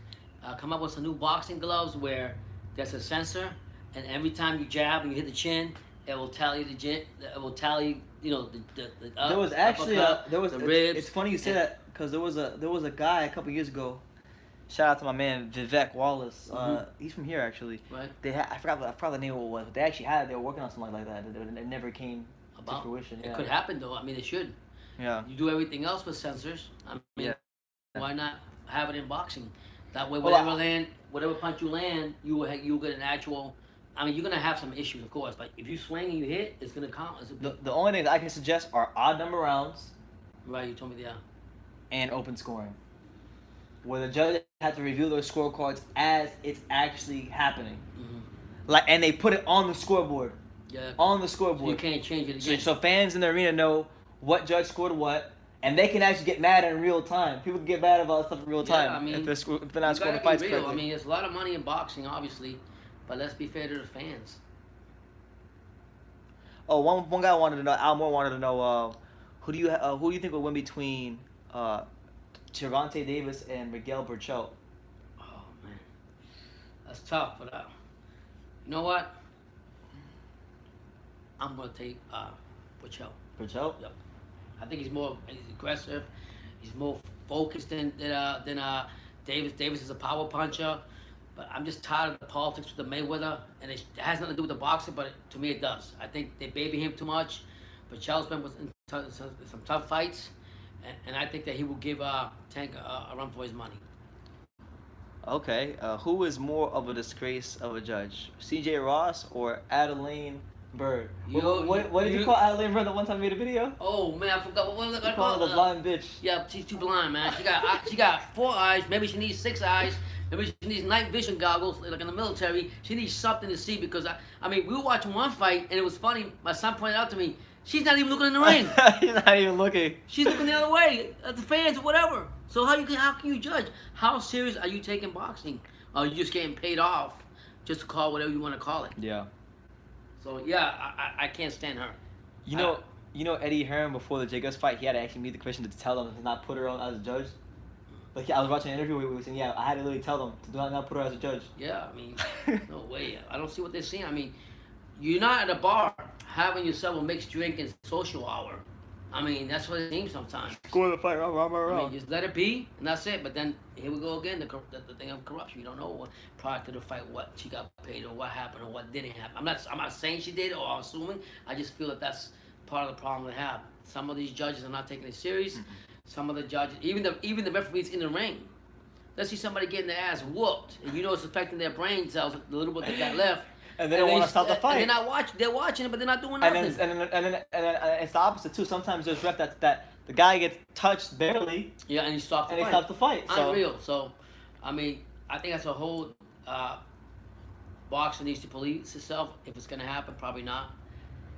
come up with some new boxing gloves where there's a sensor, and every time you jab and you hit the chin, it will tally it will tally, you know, the
there was actually
the ribs.
It's funny you say that because there was a guy a couple years ago. Shout out to my man Vivek Wallace. He's from here actually.
Right.
I forgot the name of what it was, but they actually had it. They were working on something like that. It never came to fruition.
It could happen though. I mean, it should.
Yeah.
You do everything else with sensors. I mean, why not have it in boxing? That way, whatever punch you land, you get an actual. I mean, you're gonna have some issues, of course, but if you swing and you hit, it's gonna count as a.
The only thing that I can suggest are odd number rounds,
Right, you told me that.
and open scoring, where the judge had to review those scorecards as it's actually happening.
Hmm.
Like, and they put it on the scoreboard.
Yeah.
On the
So
scoreboard.
you can't change it
So,
again.
so fans in the arena know what judge scored what, and they can actually get mad in real time. People can get mad about stuff in real time
Yeah, I mean,
if they're not
you
scoring
gotta
the fights
be real.
correctly.
I mean, there's a lot of money in boxing, obviously, but let's be fair to the fans.
Oh, one guy wanted to know. Al Moore wanted to know who do you think will win between Gervonta Davis and Miguel Burchell?
Oh man, that's tough. But you know what? I'm gonna take Burchell.
Burchell?
Yep. I think he's aggressive. He's more focused than Davis. Davis is a power puncher. But I'm just tired of the politics with the Mayweather, and it has nothing to do with the boxing, but to me it does. I think they baby him too much. But Chael's been in some tough fights, and I think that he will give Tank a run for his money.
Okay. Who is more of a disgrace of a judge, C.J. Ross or Adeline Bird? What did you call Adeline Bird the one time I made a video?
Oh man, I forgot what was it
You called her the blind bitch.
Yeah, she's too blind, man. She got 4 eyes. Maybe she needs 6 eyes. Maybe she needs night vision goggles, like in the military. She needs something to see because I mean, we were watching one fight and it was funny. My son pointed out to me, she's not even looking in the ring.
He's not even looking.
She's looking the other way at the fans or whatever. So how can you judge? How serious are you taking boxing? Or are you just getting paid off just to call whatever you want to call it?
Yeah.
So yeah, I can't stand her.
You know Eddie Hearn before the Jacobs fight, he had to actually meet the commission to tell them to not put her on as a judge. Like, I was watching an interview where he was saying, I had to literally tell them to not put her as a judge.
Yeah, I mean, no way. I don't see what they're seeing. I mean, you're not at a bar having yourself a mixed drink and social hour. I mean, that's what it seems sometimes.
Go in the fight,
I mean, just let it be, and that's it. But then here we go again, the thing of corruption. You don't know what prior to the fight what she got paid or what happened or what didn't happen. I'm not saying she did or I'm assuming. I just feel that that's part of the problem they have. Some of these judges are not taking it serious. Mm-hmm. Some of the judges, even the referees in the ring. Let's see somebody getting their ass whooped, and you know it's affecting their brain cells, the little bit they got left.
And they don't want to stop the fight.
And they're watching it, but they're not doing nothing.
And then it's the opposite too. Sometimes there's ref that the guy gets touched barely.
Yeah, and he stopped the
fight.
fight.
They stop the fight. So.
Unreal. So, I mean, I think that's a whole boxing needs to police itself. If it's gonna happen, probably not.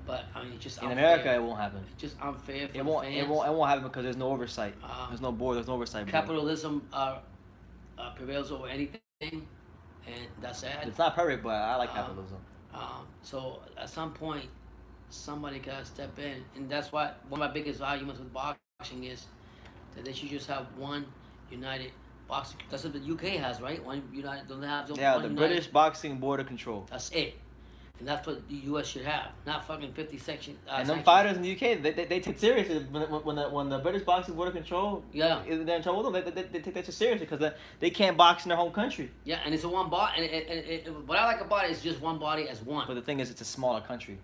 But I mean, it's just
in
unfair.
America, it won't happen.
It's just unfair for
it won't,
the fans.
It won't happen because there's no oversight. There's no board. There's no oversight.
Capitalism prevails over anything, and that's sad.
It's not perfect, but I like capitalism.
So at some point, somebody gotta step in, and that's why one of my biggest arguments with boxing is that they should just have one united boxing. That's what the UK has, right? One united. Don't they have?
Yeah,
one
the
united,
British Boxing Board of Control.
That's it. And that's what the U.S. should have, not fucking 50 sections.
And them fighters in the UK, they take it seriously. When the British Boxing Board of Control,
yeah,
they're in trouble with them, they take that shit seriously because they can't box in their home country.
Yeah, and it's a one body. And what I like about it is just one body as one.
But the thing is, it's a smaller country.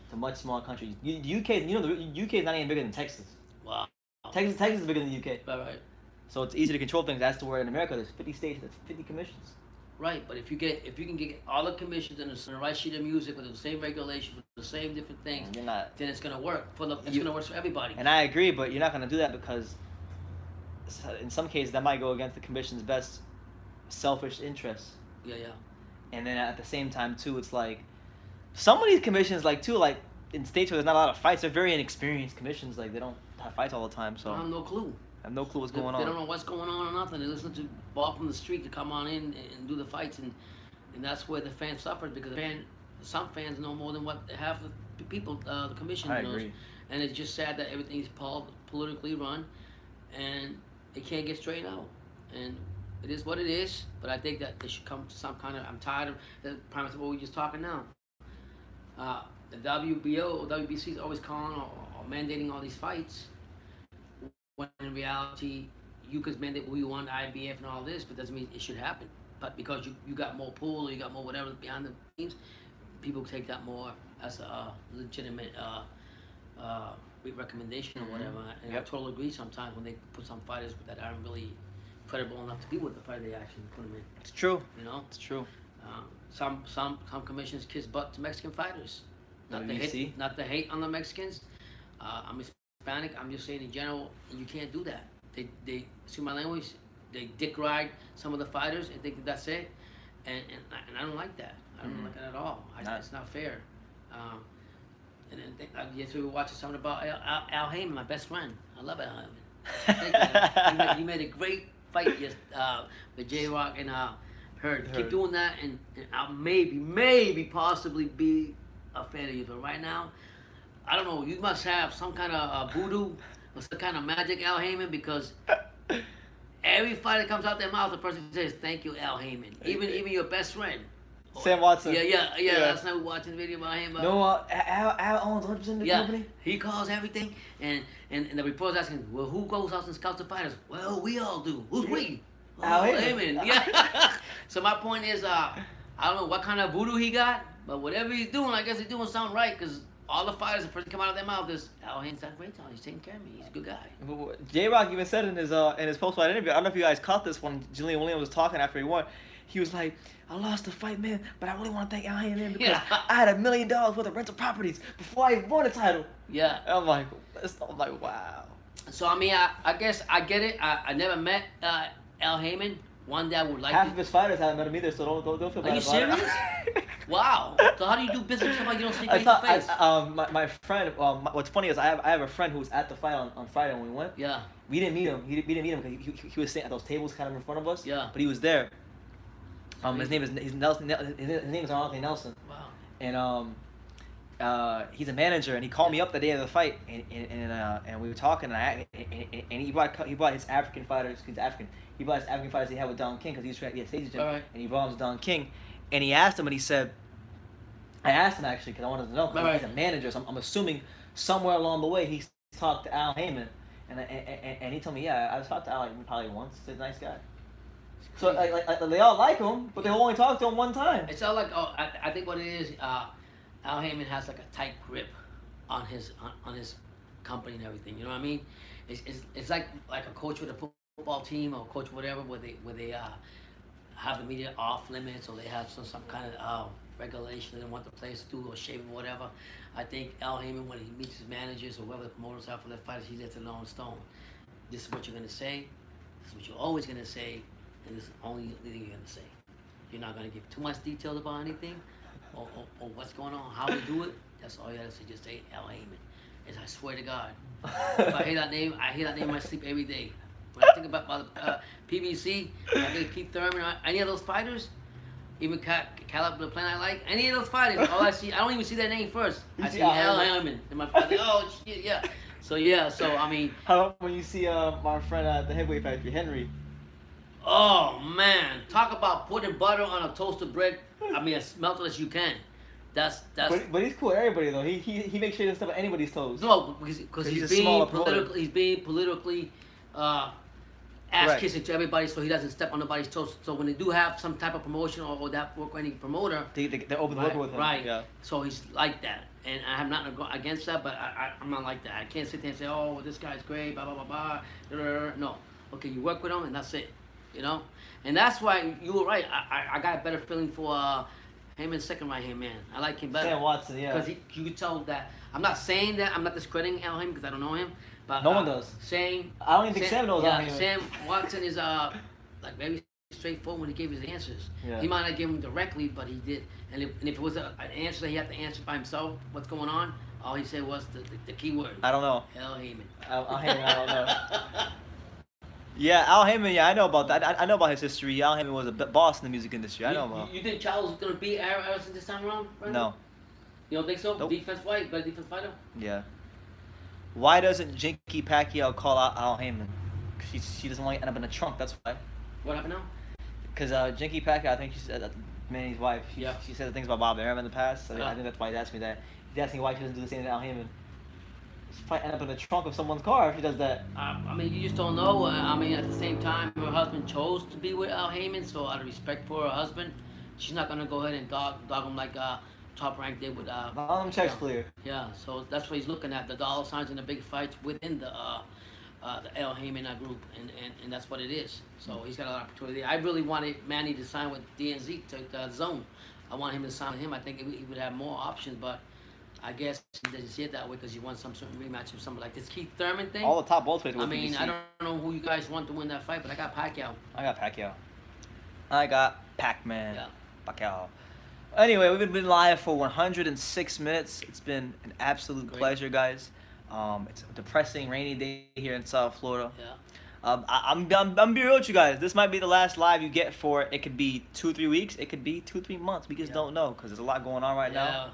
It's a much smaller country. The UK, the UK is not even bigger than Texas.
Wow.
Texas is bigger than the UK.
Right.
So it's easy to control things. That's to where in America there's 50 states, there's 50 commissions.
Right, but if you can get all the commissions and the right sheet of music with the same regulations, with the same different things, then it's gonna work gonna work for everybody.
And I agree, but you're not gonna do that because in some cases that might go against the commission's best selfish interests.
Yeah.
And then at the same time too, it's like some of these commissions, like in states where there's not a lot of fights, they're very inexperienced commissions. Like they don't have fights all the time, so
I have no clue.
I have no clue what's going on.
They don't know what's going on or nothing. They listen to ball from the street to come on in and do the fights, and that's where the fans suffer because some fans know more than what half the people, the commission knows.
Agree.
And it's just sad that everything's politically run, and it can't get straightened out. And it is what it is. But I think that there should come to some kind of. I'm tired of the premise of what we're just talking now. The WBO, WBC is always calling or mandating all these fights. When in reality, you could mandate who you want, IBF and all this, but doesn't mean it should happen. But because you got more pull or you got more whatever behind the teams, people take that more as a legitimate recommendation or whatever. And I totally agree sometimes when they put some fighters that aren't really credible enough to be with the fight, they actually put them in.
It's true.
You know?
It's true.
Some commissions kiss butt to Mexican fighters. Not the hate on the Mexicans. I'm Hispanic. I'm just saying in general, you can't do that. They see my language. They dick ride some of the fighters and think that that's it, and I don't like that. I don't like that at all. It's not fair. And then yesterday we were watching something about Al Heyman, my best friend. I love Al Heyman. He made a great fight with J Rock and Heard. Keep doing that, and I'll maybe possibly be a fan of you. But right now, I don't know. You must have some kind of voodoo or some kind of magic, Al Heyman, because every fight that comes out their mouth, the person says, "Thank you, Al Heyman." Even your best friend.
Sam Watson.
Yeah. Last night we were watching the video about him.
No, Al owns 100% of the company.
He calls everything, and the reporter's asking, "Well, who goes out and scouts the fighters?" "Well, we all do." "Who's we?"
Al
Heyman. Yeah. So my point is, I don't know what kind of voodoo he got, but whatever he's doing, I guess he's doing something right, because all the fighters, the first come out of their mouth is, "Al Heyman's done a great job. He's taking care of me. He's a good guy."
J Rock even said in his post-fight interview, I don't know if you guys caught this when Julian was talking after he won. He was like, "I lost the fight, man, but I really want to thank Al Heyman because I had $1 million worth of rental properties before I won the title."
Yeah.
And I'm like, wow.
So I mean, I guess I get it. I never met Al Heyman. One day I would like
Half
to.
of his fighters haven't met him either, so don't feel bad.
Are you
about
serious?
it.
Wow. So how do you do business with somebody you don't see face to face?
My friend. What's funny is I have a friend who was at the fight on Friday when we went.
Yeah.
We didn't meet him. We didn't meet him because he was sitting at those tables kind of in front of us.
Yeah.
But he was there. His name is Nelson. His name is Anthony Nelson.
Wow.
And he's a manager, and he called me up the day of the fight, and we were talking, and he brought his African fighters. He's African. He brought his African fighters he had with Don King because he was trying to get stage gym,
Right.
and he brought him to Don King, and he asked him, and he said, I asked him actually because I wanted to know because
Right.
he's a manager, so I'm assuming somewhere along the way he's talked to Al Heyman, and he told me, yeah, I've talked to Al probably once. He's a nice guy. So like they all like him, but they only talk to him one time.
It's all like, I think what it is, Al Heyman has like a tight grip on his company and everything. You know what I mean? It's like a coach with a football team or a coach whatever, where they have the media off limits, or they have some kind of regulation they want the players to do or shave or whatever. I think Al Heyman, when he meets his managers or whoever the promoters are for their fighters, he's there to know in stone. This is what you're gonna say. This is what you're always gonna say. And this is the only thing you're going to say. You're not going to give too much details about anything or what's going on, how to do it. That's all you have to say. Just say Al Heyman. I swear to God. If I hear that name, in my sleep every day. When I think about PBC, I think Keith Thurman, any of those fighters, even Caleb the Plan I like, any of those fighters, all I see, I don't even see their name first. I see Al Heyman. And my father, oh shit, yeah. So I mean.
How about when you see our friend at the Heavyweight Factory, Henry?
Oh man, talk about putting butter on a toasted bread. I mean, as melted as you can. That's.
But he's cool with everybody though. He makes sure he doesn't step on anybody's toes.
No, because he's being politically ass kissing to everybody, so he doesn't step on nobody's toes. So when they do have some type of promotion or that work with any promoter,
they're open to working with him.
Right.
Yeah.
So he's like that, and I have nothing against that, but I'm not like that. I can't sit there and say, oh, this guy's great, blah blah blah blah. No. Okay, you work with him, and that's it. You know, and that's why you were right. I got a better feeling for Heyman's second right hand man. I like him better.
Sam Watson, yeah.
Because you could tell that. I'm not saying that. I'm not discrediting Al Heyman because I don't know him. But
no one does.
Saying.
I don't even think Sam knows Al Heyman.
Sam Watson is like very straightforward when he gave his answers.
Yeah.
He might not give them directly, but he did. And if it was an answer that he had to answer by himself, what's going on? All he said was the key word.
I don't know.
Al Heyman.
Al Heyman, I don't know. Yeah, Al Heyman, yeah, I know about that. I know about his history. Al Heyman was a boss in the music industry. I know about.
You think Charles is going to beat Harrison this time around? Right?
No.
You don't think so?
Nope.
Defense fight, better defense fighter?
Yeah. Why doesn't Jinky Pacquiao call out Al Heyman? She doesn't want to end up in the trunk, that's why.
What happened now?
Because Jinky Pacquiao, I think she said, Manny's wife, she said things about Bob Arum in the past. So I think that's why he asked me that. He's asking why she doesn't do the same to Al Heyman. She'll probably end up in the trunk of someone's car if she does that.
I mean, you just don't know. I mean, at the same time, her husband chose to be with Al Heyman, so out of respect for her husband, she's not going to go ahead and dog him like Top Rank did with...
All them checks clear.
Yeah, so that's what he's looking at, the dollar signs and the big fights within the Al Heyman group, and that's what it is. So he's got a lot of opportunity. I really wanted Manny to sign with DNZ, to Zone. I want him to sign with him. I think he would have more options, but I guess he doesn't see it that way because he wants some sort of rematch with somebody like this Keith Thurman thing.
All the top welterweights
I
with
mean,
PBC.
I don't know who you guys want to win that fight, but I got Pacquiao.
I got Pacquiao. I got Pac-Man.
Yeah.
Pacquiao. Anyway, we've been live for 106 minutes. It's been an absolute
Great.
pleasure, guys. It's a depressing, rainy day here in South Florida.
Yeah.
I'm be real with you guys. This might be the last live you get for it. Could be 2-3 weeks. It could be 2-3 months. We just don't know because there's a lot going on right now.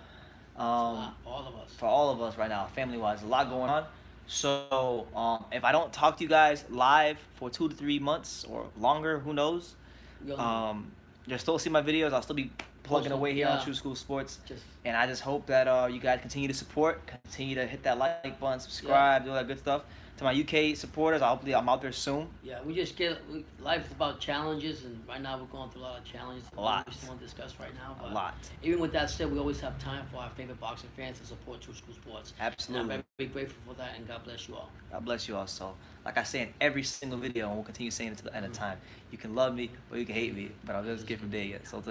All of us.
For all of us right now, family-wise, a lot going on. So if I don't talk to you guys live for 2 to 3 months or longer, who knows? You'll still see my videos. I'll still be plugging away here on True School Sports. And I just hope that you guys continue to support, continue to hit that like button, subscribe, do all that good stuff. To my UK supporters, hopefully I'm out there soon.
Yeah, life is about challenges, and right now we're going through a lot of challenges.
A lot.
We just want to discuss right now.
A lot.
Even with that said, we always have time for our favorite boxing fans to support True School Sports.
Absolutely.
And I'm very grateful for that, and God bless you all.
God bless you all. So, like I say in every single video, and we'll continue saying it to the end of time, you can love me or you can hate me, but I'll just get from there yet. So